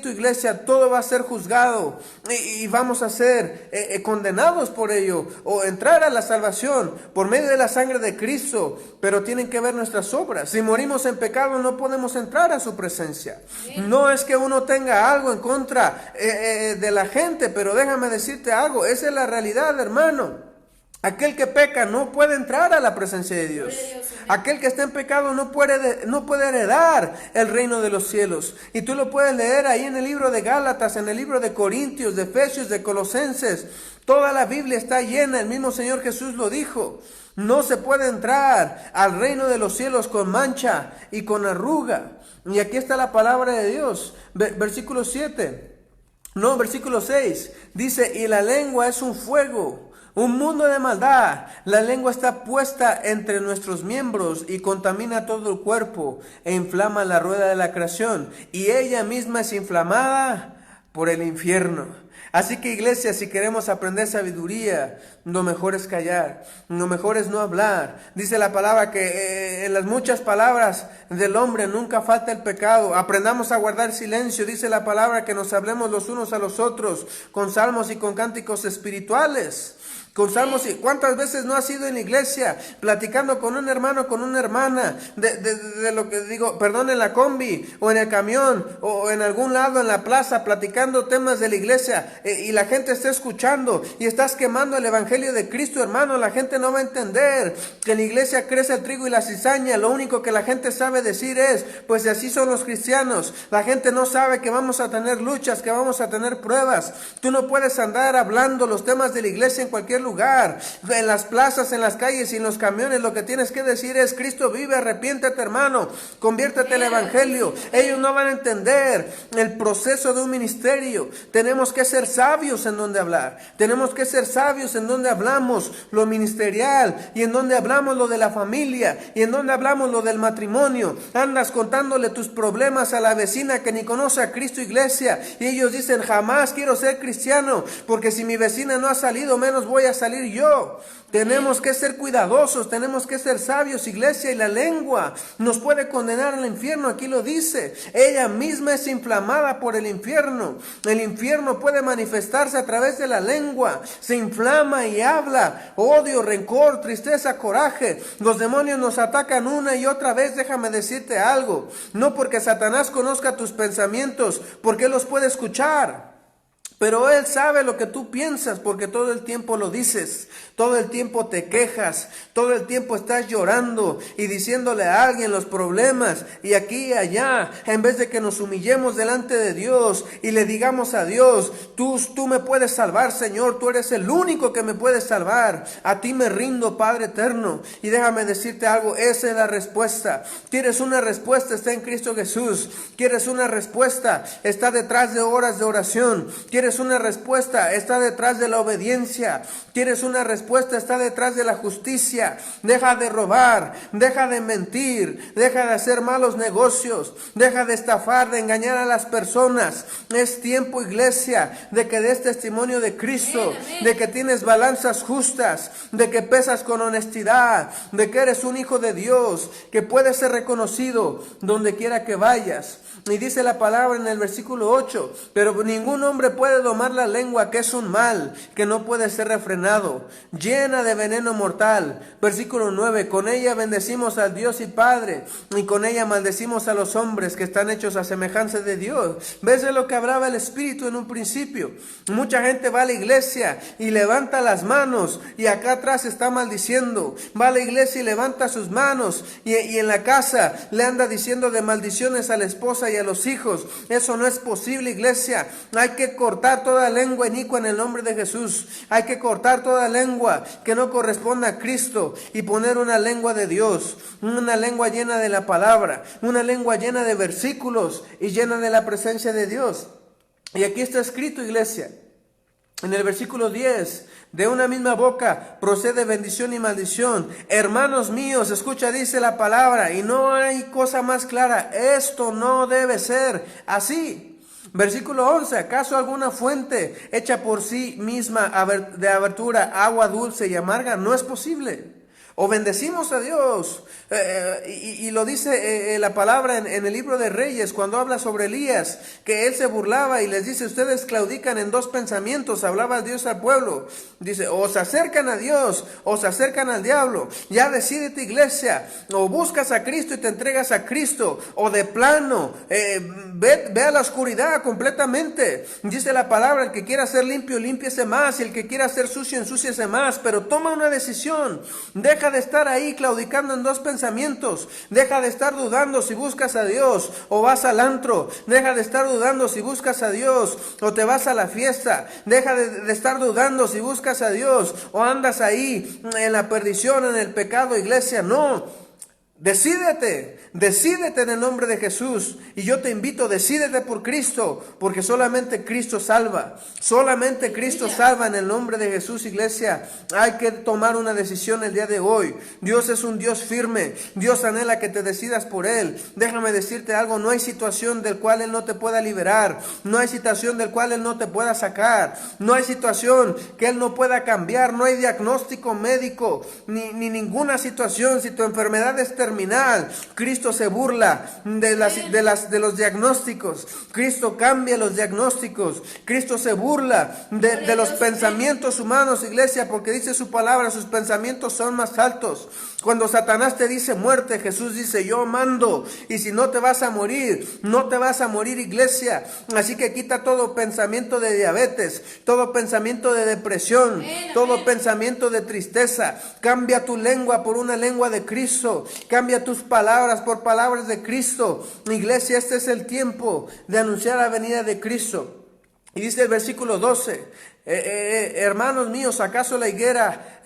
iglesia, todo va a ser juzgado y vamos a ser condenados por ello o entrar a la salvación por medio de la sangre de Cristo, pero tienen que ver nuestras obras. Si morimos en pecado no podemos entrar a su presencia. No es que uno tenga algo en contra de la gente, pero déjame decirte algo, esa es la realidad, hermano. Aquel que peca no puede entrar a la presencia de Dios. Aquel que está en pecado no puede heredar el reino de los cielos. Y tú lo puedes leer ahí en el libro de Gálatas, en el libro de Corintios, de Efesios, de Colosenses. Toda la Biblia está llena, el mismo Señor Jesús lo dijo. No se puede entrar al reino de los cielos con mancha y con arruga. Y aquí está la palabra de Dios. Versículo 6. Dice, y la lengua es un fuego, un mundo de maldad. La lengua está puesta entre nuestros miembros y contamina todo el cuerpo e inflama la rueda de la creación. Y ella misma es inflamada por el infierno. Así que, iglesia, si queremos aprender sabiduría, lo mejor es callar, lo mejor es no hablar. Dice la palabra que en las muchas palabras del hombre nunca falta el pecado. Aprendamos a guardar silencio. Dice la palabra que nos hablemos los unos a los otros con salmos y con cánticos espirituales. Con salmos, y ¿cuántas veces no has ido en la iglesia platicando con un hermano, con una hermana, de lo que digo, perdón, en la combi, o en el camión, o en algún lado, en la plaza, platicando temas de la iglesia, y la gente está escuchando, y estás quemando el evangelio de Cristo, hermano? La gente no va a entender que en la iglesia crece el trigo y la cizaña. Lo único que la gente sabe decir es, pues así son los cristianos. La gente no sabe que vamos a tener luchas, que vamos a tener pruebas. Tú no puedes andar hablando los temas de la iglesia en cualquier lugar, en las plazas, en las calles y en los camiones. Lo que tienes que decir es: Cristo vive, arrepiéntete, hermano, conviértete al evangelio. Ellos no van a entender el proceso de un ministerio. Tenemos que ser sabios en donde hablar, tenemos que ser sabios en donde hablamos lo ministerial, y en donde hablamos lo de la familia, y en donde hablamos lo del matrimonio. Andas contándole tus problemas a la vecina que ni conoce a Cristo, iglesia, y ellos dicen: jamás quiero ser cristiano, porque si mi vecina no ha salido, menos voy a salir yo. Tenemos que ser cuidadosos, tenemos que ser sabios, iglesia, y la lengua nos puede condenar al infierno. Aquí lo dice, ella misma es inflamada por el infierno. El infierno puede manifestarse a través de la lengua, se inflama y habla odio, rencor, tristeza, coraje. Los demonios nos atacan una y otra vez. Déjame decirte algo, no porque Satanás conozca tus pensamientos, porque él los puede escuchar. Pero Él sabe lo que tú piensas, porque todo el tiempo lo dices, todo el tiempo te quejas, todo el tiempo estás llorando y diciéndole a alguien los problemas, y aquí y allá, en vez de que nos humillemos delante de Dios y le digamos a Dios: tú me puedes salvar, Señor, tú eres el único que me puedes salvar, a ti me rindo, Padre eterno. Y déjame decirte algo, esa es la respuesta. ¿Quieres una respuesta? Está en Cristo Jesús. ¿Quieres una respuesta? Está detrás de horas de oración. ¿Quieres una respuesta? Está detrás de la obediencia. ¿Quieres una respuesta? Está detrás de la justicia. Deja de robar, deja de mentir, deja de hacer malos negocios, deja de estafar, de engañar a las personas. Es tiempo, iglesia, de que des testimonio de Cristo, de que tienes balanzas justas, de que pesas con honestidad, de que eres un hijo de Dios, que puedes ser reconocido donde quiera que vayas. Y dice la palabra en el versículo 8: pero ningún hombre puede domar la lengua, que es un mal que no puede ser refrenado, llena de veneno mortal. Versículo 9: con ella bendecimos al Dios y Padre, y con ella maldecimos a los hombres que están hechos a semejanza de Dios. ¿Ves de lo que hablaba el Espíritu en un principio? Mucha gente va a la iglesia y levanta las manos, y acá atrás está maldiciendo. Va a la iglesia y levanta sus manos, y en la casa le anda diciendo de maldiciones a la esposa y a los hijos. Eso no es posible, iglesia. Hay que cortar toda lengua inicua en el nombre de Jesús. Hay que cortar toda lengua que no corresponda a Cristo y poner una lengua de Dios, una lengua llena de la palabra, una lengua llena de versículos y llena de la presencia de Dios. Y aquí está escrito, iglesia, en el versículo 10: de una misma boca procede bendición y maldición. Hermanos míos, escucha, dice la palabra, y no hay cosa más clara: esto no debe ser así. Versículo 11, ¿acaso alguna fuente hecha por sí misma de abertura agua dulce y amarga? No es posible. O bendecimos a Dios, y lo dice la palabra en el libro de Reyes, cuando habla sobre Elías, que él se burlaba y les dice, ustedes claudican en dos pensamientos, hablaba Dios al pueblo, dice, o se acercan a Dios, o se acercan al diablo, ya decídete iglesia, o buscas a Cristo y te entregas a Cristo, o de plano, ve a la oscuridad completamente, dice la palabra, el que quiera ser limpio, límpiese más, y el que quiera ser sucio, ensúciese más, pero toma una decisión, deja de estar ahí claudicando en dos pensamientos. Deja de estar dudando si buscas a Dios o vas al antro. Deja de estar dudando si buscas a Dios o te vas a la fiesta. Deja de estar dudando si buscas a Dios o andas ahí en la perdición, en el pecado, iglesia. No. Decídete en el nombre de Jesús. Y yo te invito, decídete por Cristo, porque solamente Cristo salva. Solamente Cristo salva en el nombre de Jesús, iglesia. Hay que tomar una decisión el día de hoy. Dios es un Dios firme. Dios anhela que te decidas por Él. Déjame decirte algo, no hay situación del cual Él no te pueda liberar. No hay situación del cual Él no te pueda sacar. No hay situación que Él no pueda cambiar. No hay diagnóstico médico, ni ninguna situación. Si tu enfermedad es terminal, Cristo se burla de los diagnósticos. Cristo cambia los diagnósticos. Cristo se burla de los pensamientos humanos, iglesia, porque dice su palabra, sus pensamientos son más altos. Cuando Satanás te dice muerte, Jesús dice yo mando, y si no te vas a morir, no te vas a morir, iglesia. Así que quita todo pensamiento de diabetes, todo pensamiento de depresión, todo pensamiento de tristeza. Cambia tu lengua por una lengua de Cristo. Cambia tus palabras por palabras de Cristo. Iglesia, este es el tiempo de anunciar la venida de Cristo. Y dice el versículo 12, hermanos míos, ¿acaso la higuera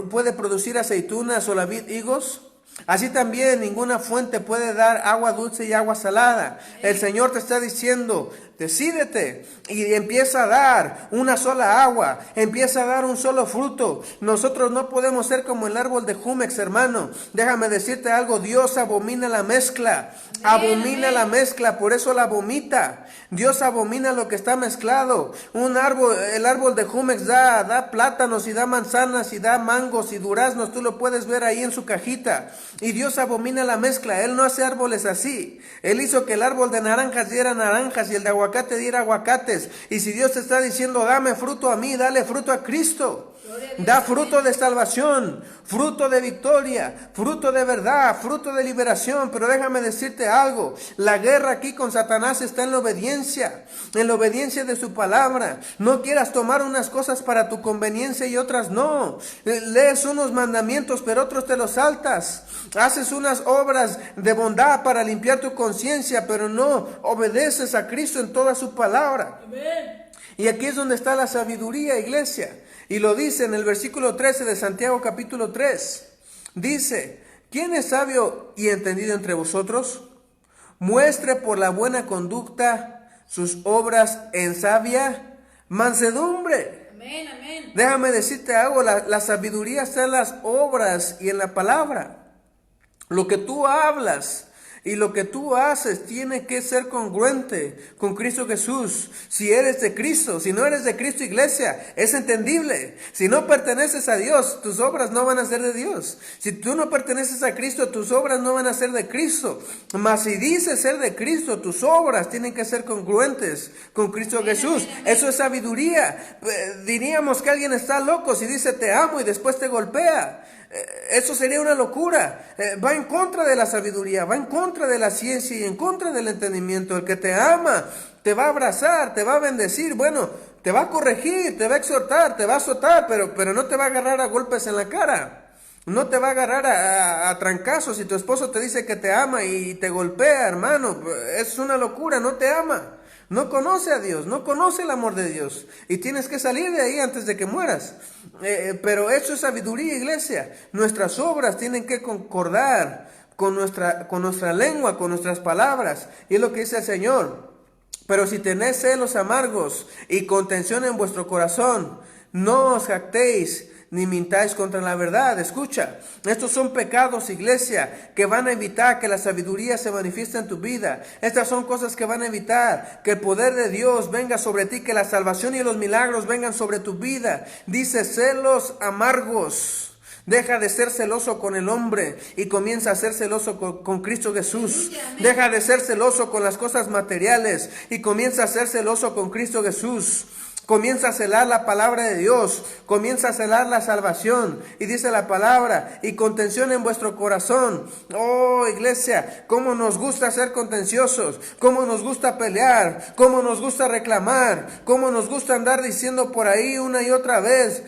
puede producir aceitunas o la vid higos? Así también ninguna fuente puede dar agua dulce y agua salada. El Señor te está diciendo, decídete y empieza a dar una sola agua, empieza a dar un solo fruto. Nosotros no podemos ser como el árbol de Jumex, hermano. Déjame decirte algo, Dios abomina la mezcla, abomina la mezcla, por eso la vomita. Dios abomina lo que está mezclado. El árbol de Jumex da plátanos y da manzanas y da mangos y duraznos, tú lo puedes ver ahí en su cajita. Y Dios abomina la mezcla, Él no hace árboles así. Él hizo que el árbol de naranjas diera naranjas y el de aguacate diera aguacates. Y si Dios te está diciendo, dame fruto a mí, dale fruto a Cristo. Da fruto de salvación, fruto de victoria, fruto de verdad, fruto de liberación. Pero déjame decirte algo, la guerra aquí con Satanás está en la obediencia de su palabra. No quieras tomar unas cosas para tu conveniencia y otras no. Lees unos mandamientos pero otros te los saltas. Haces unas obras de bondad para limpiar tu conciencia, pero no obedeces a Cristo en toda su palabra. Y aquí es donde está la sabiduría, iglesia. Y lo dice en el versículo 13 de Santiago capítulo 3. Dice, ¿quién es sabio y entendido entre vosotros? Muestre por la buena conducta sus obras en sabia mansedumbre. Amén, amén. Déjame decirte algo, la sabiduría está en las obras y en la palabra. Lo que tú hablas y lo que tú haces tiene que ser congruente con Cristo Jesús. Si eres de Cristo, si no eres de Cristo, iglesia, es entendible. Si no perteneces a Dios, tus obras no van a ser de Dios. Si tú no perteneces a Cristo, tus obras no van a ser de Cristo. Mas si dices ser de Cristo, tus obras tienen que ser congruentes con Cristo Jesús. Eso es sabiduría. Diríamos que alguien está loco si dice te amo y después te golpea. Eso sería una locura. Va en contra de la sabiduría, va en contra de la ciencia y en contra del entendimiento. El que te ama te va a abrazar, te va a bendecir, bueno, te va a corregir, te va a exhortar, te va a azotar, pero no te va a agarrar a golpes en la cara. No te va a agarrar a trancazos. Si tu esposo te dice que te ama y te golpea, hermano, es una locura, no te ama. No conoce a Dios, no conoce el amor de Dios. Y tienes que salir de ahí antes de que mueras. Pero eso es sabiduría, iglesia. Nuestras obras tienen que concordar con nuestra lengua, con nuestras palabras. Y es lo que dice el Señor. Pero si tenéis celos amargos y contención en vuestro corazón, no os jactéis ni mintáis contra la verdad. Escucha, estos son pecados, iglesia, que van a evitar que la sabiduría se manifieste en tu vida. Estas son cosas que van a evitar que el poder de Dios venga sobre ti, que la salvación y los milagros vengan sobre tu vida. Dice, celos amargos. Deja de ser celoso con el hombre y comienza a ser celoso con Cristo Jesús. Deja de ser celoso con las cosas materiales y comienza a ser celoso con Cristo Jesús. Comienza a celar la palabra de Dios, comienza a celar la salvación. Y dice la palabra, y contención en vuestro corazón. Oh, iglesia, cómo nos gusta ser contenciosos, cómo nos gusta pelear, cómo nos gusta reclamar, cómo nos gusta andar diciendo por ahí una y otra vez.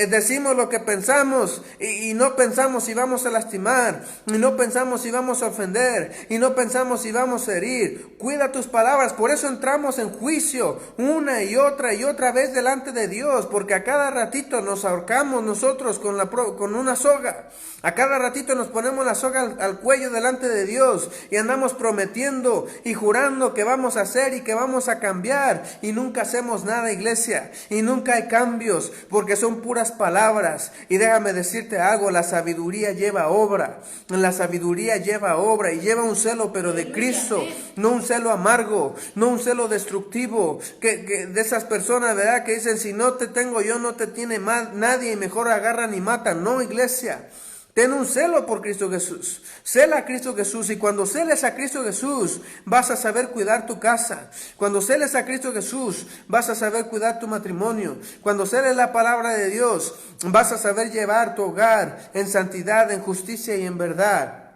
Decimos lo que pensamos y no pensamos si vamos a lastimar, y no pensamos si vamos a ofender, y no pensamos si vamos a herir. Cuida tus palabras, por eso entramos en juicio una y otra vez delante de Dios, porque a cada ratito nos ahorcamos nosotros con una soga. A cada ratito nos ponemos la soga al cuello delante de Dios y andamos prometiendo y jurando que vamos a hacer y que vamos a cambiar, y nunca hacemos nada, iglesia, y nunca hay cambios, porque son puras palabras. Y déjame decirte algo, la sabiduría lleva obra, la sabiduría lleva obra y lleva un celo, pero de Cristo, no un celo amargo, no un celo destructivo, que de esas personas, ¿verdad?, que dicen, si no te tengo yo, no te tiene nadie, y mejor agarran y matan. No, iglesia, ten un celo por Cristo Jesús. Cela a Cristo Jesús, y cuando celes a Cristo Jesús, vas a saber cuidar tu casa. Cuando celes a Cristo Jesús, vas a saber cuidar tu matrimonio. Cuando celes la palabra de Dios, vas a saber llevar tu hogar en santidad, en justicia y en verdad.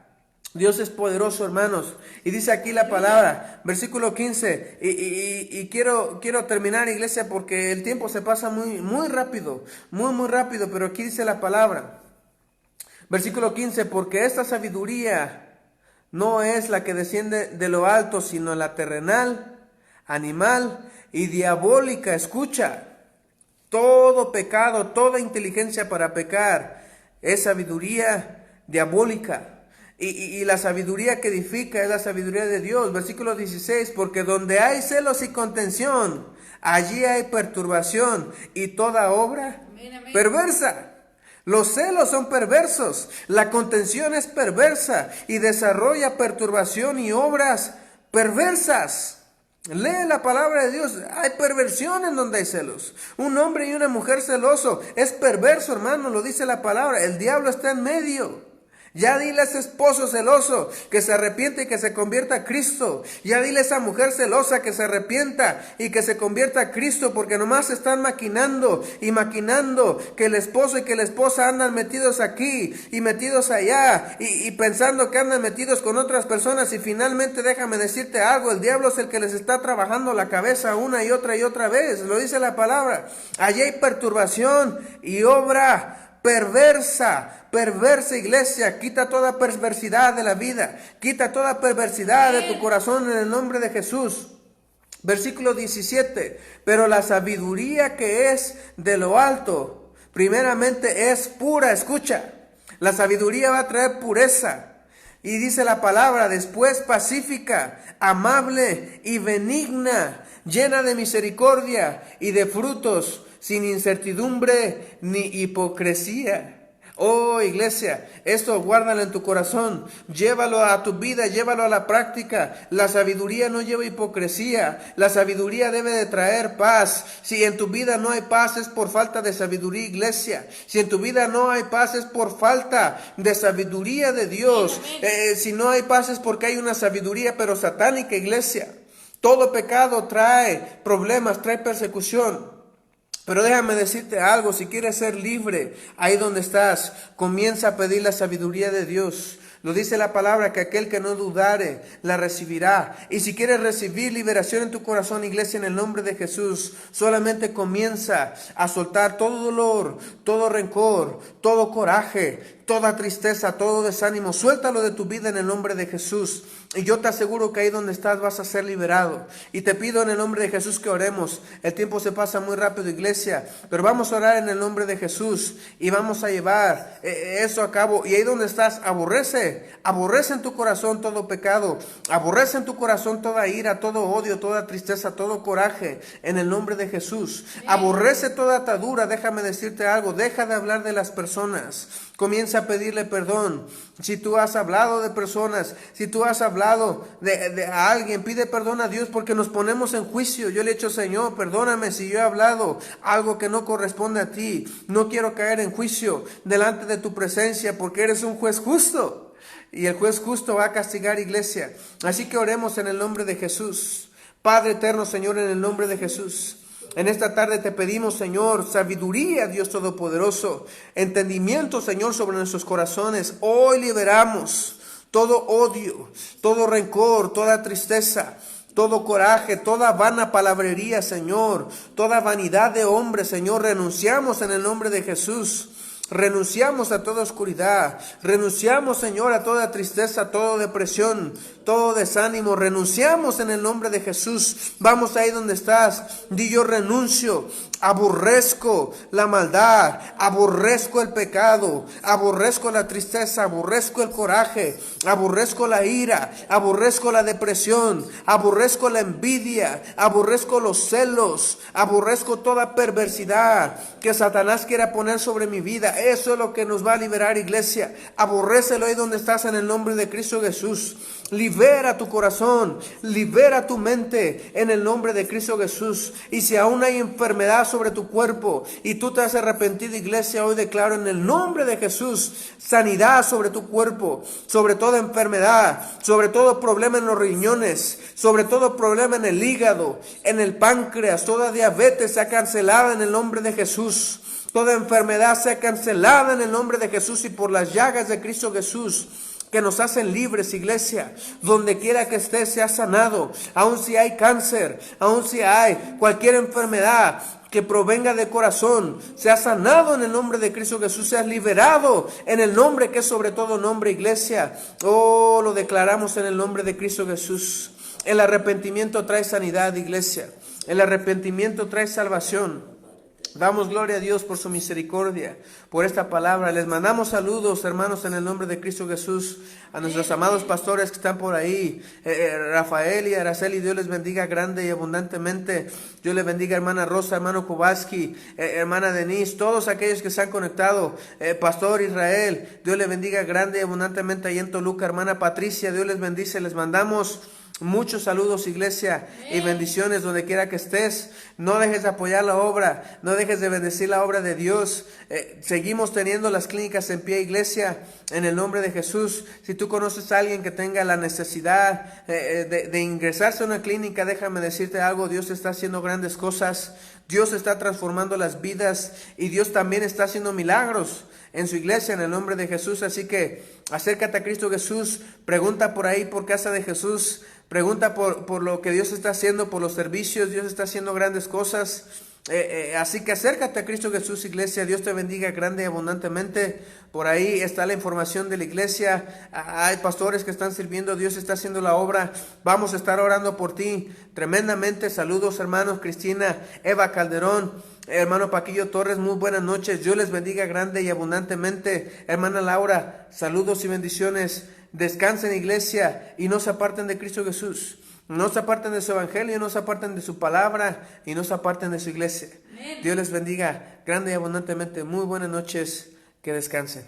Dios es poderoso, hermanos. Y dice aquí la palabra, versículo 15, y quiero terminar, iglesia, porque el tiempo se pasa muy rápido, muy rápido, pero aquí dice la palabra. Versículo 15, porque esta sabiduría no es la que desciende de lo alto, sino la terrenal, animal y diabólica. Escucha, todo pecado, toda inteligencia para pecar es sabiduría diabólica. Y la sabiduría que edifica es la sabiduría de Dios. Versículo 16, porque donde hay celos y contención, allí hay perturbación y toda obra perversa. Los celos son perversos, la contención es perversa y desarrolla perturbación y obras perversas. Lee la palabra de Dios, hay perversión en donde hay celos. Un hombre y una mujer celoso es perverso, hermano, lo dice la palabra. El diablo está en medio. Ya dile a ese esposo celoso que se arrepiente y que se convierta a Cristo. Ya dile a esa mujer celosa que se arrepienta y que se convierta a Cristo, porque nomás están maquinando que el esposo y que la esposa andan metidos aquí y metidos allá y pensando que andan metidos con otras personas. Y finalmente, déjame decirte algo, el diablo es el que les está trabajando la cabeza una y otra vez. Lo dice la palabra. Allí hay perturbación y obra perversa, iglesia. Quita toda perversidad de la vida, quita toda perversidad de tu corazón en el nombre de Jesús. Versículo 17, pero la sabiduría que es de lo alto, primeramente es pura. Escucha, la sabiduría va a traer pureza. Y dice la palabra, después pacífica, amable y benigna, llena de misericordia y de frutos, sin incertidumbre ni hipocresía. Oh, iglesia, esto guárdalo en tu corazón, llévalo a tu vida, llévalo a la práctica. La sabiduría no lleva hipocresía, la sabiduría debe de traer paz. Si en tu vida no hay paz, es por falta de sabiduría, iglesia. Si en tu vida no hay paz, es por falta de sabiduría de Dios. Si no hay paz, es porque hay una sabiduría pero satánica, iglesia. Todo pecado trae problemas, trae persecución. Pero déjame decirte algo, si quieres ser libre, ahí donde estás, comienza a pedir la sabiduría de Dios. Lo dice la palabra, que aquel que no dudare, la recibirá. Y si quieres recibir liberación en tu corazón, iglesia, en el nombre de Jesús, solamente comienza a soltar todo dolor, todo rencor, todo coraje, toda tristeza, todo desánimo. Suéltalo de tu vida en el nombre de Jesús. Y yo te aseguro que ahí donde estás vas a ser liberado. Y te pido en el nombre de Jesús que oremos. El tiempo se pasa muy rápido, iglesia, pero vamos a orar en el nombre de Jesús y vamos a llevar eso a cabo. Y ahí donde estás, aborrece Aborrece en tu corazón todo pecado. Aborrece en tu corazón toda ira, todo odio, toda tristeza, todo coraje, en el nombre de Jesús. Aborrece toda atadura. Déjame decirte algo, deja de hablar de las personas. Comienza a pedirle perdón. Si tú has hablado de personas, si tú has hablado de alguien, pide perdón a Dios, porque nos ponemos en juicio. Yo le he dicho, Señor, perdóname si yo he hablado algo que no corresponde a ti. No quiero caer en juicio delante de tu presencia, porque eres un juez justo. Y el juez justo va a castigar, iglesia. Así que oremos en el nombre de Jesús. Padre eterno, Señor, en el nombre de Jesús. En esta tarde te pedimos, Señor, sabiduría, Dios Todopoderoso, entendimiento, Señor, sobre nuestros corazones. Hoy liberamos todo odio, todo rencor, toda tristeza, todo coraje, toda vana palabrería, Señor, toda vanidad de hombre, Señor. Renunciamos en el nombre de Jesús. Renunciamos a toda oscuridad. Renunciamos, Señor, a toda tristeza, toda depresión, todo desánimo. Renunciamos en el nombre de Jesús. Vamos ahí donde estás. Di: yo renuncio. Aborrezco la maldad, aborrezco el pecado, aborrezco la tristeza, aborrezco el coraje, aborrezco la ira, aborrezco la depresión, aborrezco la envidia, aborrezco los celos, aborrezco toda perversidad que Satanás quiera poner sobre mi vida. Eso es lo que nos va a liberar, iglesia. Aborrécelo ahí donde estás, en el nombre de Cristo Jesús. Libera tu corazón, libera tu mente en el nombre de Cristo Jesús. Y si aún hay enfermedad sobre tu cuerpo y tú te has arrepentido, iglesia, hoy declaro en el nombre de Jesús sanidad sobre tu cuerpo, sobre toda enfermedad, sobre todo problema en los riñones, sobre todo problema en el hígado, en el páncreas. Toda diabetes sea cancelada en el nombre de Jesús. Toda enfermedad sea cancelada en el nombre de Jesús, y por las llagas de Cristo Jesús, que nos hacen libres, iglesia. Donde quiera que estés, sea sanado. Aun si hay cáncer, aun si hay cualquier enfermedad que provenga de corazón, sea sanado en el nombre de Cristo Jesús. Seas liberado en el nombre que es sobre todo nombre, iglesia. Oh, lo declaramos en el nombre de Cristo Jesús. El arrepentimiento trae sanidad, iglesia. El arrepentimiento trae salvación. Damos gloria a Dios por su misericordia, por esta palabra. Les mandamos saludos, hermanos, en el nombre de Cristo Jesús, a nuestros amados pastores que están por ahí, Rafael y Araceli. Dios les bendiga grande y abundantemente. Dios les bendiga, hermana Rosa, hermano Kowalski, hermana Denise, todos aquellos que se han conectado, Pastor Israel. Dios les bendiga grande y abundantemente ahí en Toluca, hermana Patricia. Dios les bendice. Les mandamos muchos saludos, iglesia, y bendiciones donde quiera que estés. No dejes de apoyar la obra, no dejes de bendecir la obra de Dios. Seguimos teniendo las clínicas en pie, iglesia, en el nombre de Jesús. Si tú conoces a alguien que tenga la necesidad de ingresarse a una clínica, déjame decirte algo: Dios está haciendo grandes cosas. Dios está transformando las vidas, y Dios también está haciendo milagros en su iglesia, en el nombre de Jesús. Así que acércate a Cristo Jesús, pregunta por ahí por Casa de Jesús, pregunta por lo que Dios está haciendo, por los servicios. Dios está haciendo grandes cosas. Así que acércate a Cristo Jesús, iglesia. Dios te bendiga grande y abundantemente. Por ahí está la información de la iglesia. Hay pastores que están sirviendo. Dios está haciendo la obra. Vamos a estar orando por ti tremendamente. Saludos, hermanos Cristina, Eva Calderón, hermano Paquillo Torres, muy buenas noches. Dios les bendiga grande y abundantemente. Hermana Laura, saludos y bendiciones. Descansen, iglesia, y no se aparten de Cristo Jesús. No se aparten de su evangelio, no se aparten de su palabra, y no se aparten de su iglesia. Dios les bendiga grande y abundantemente. Muy buenas noches, que descansen.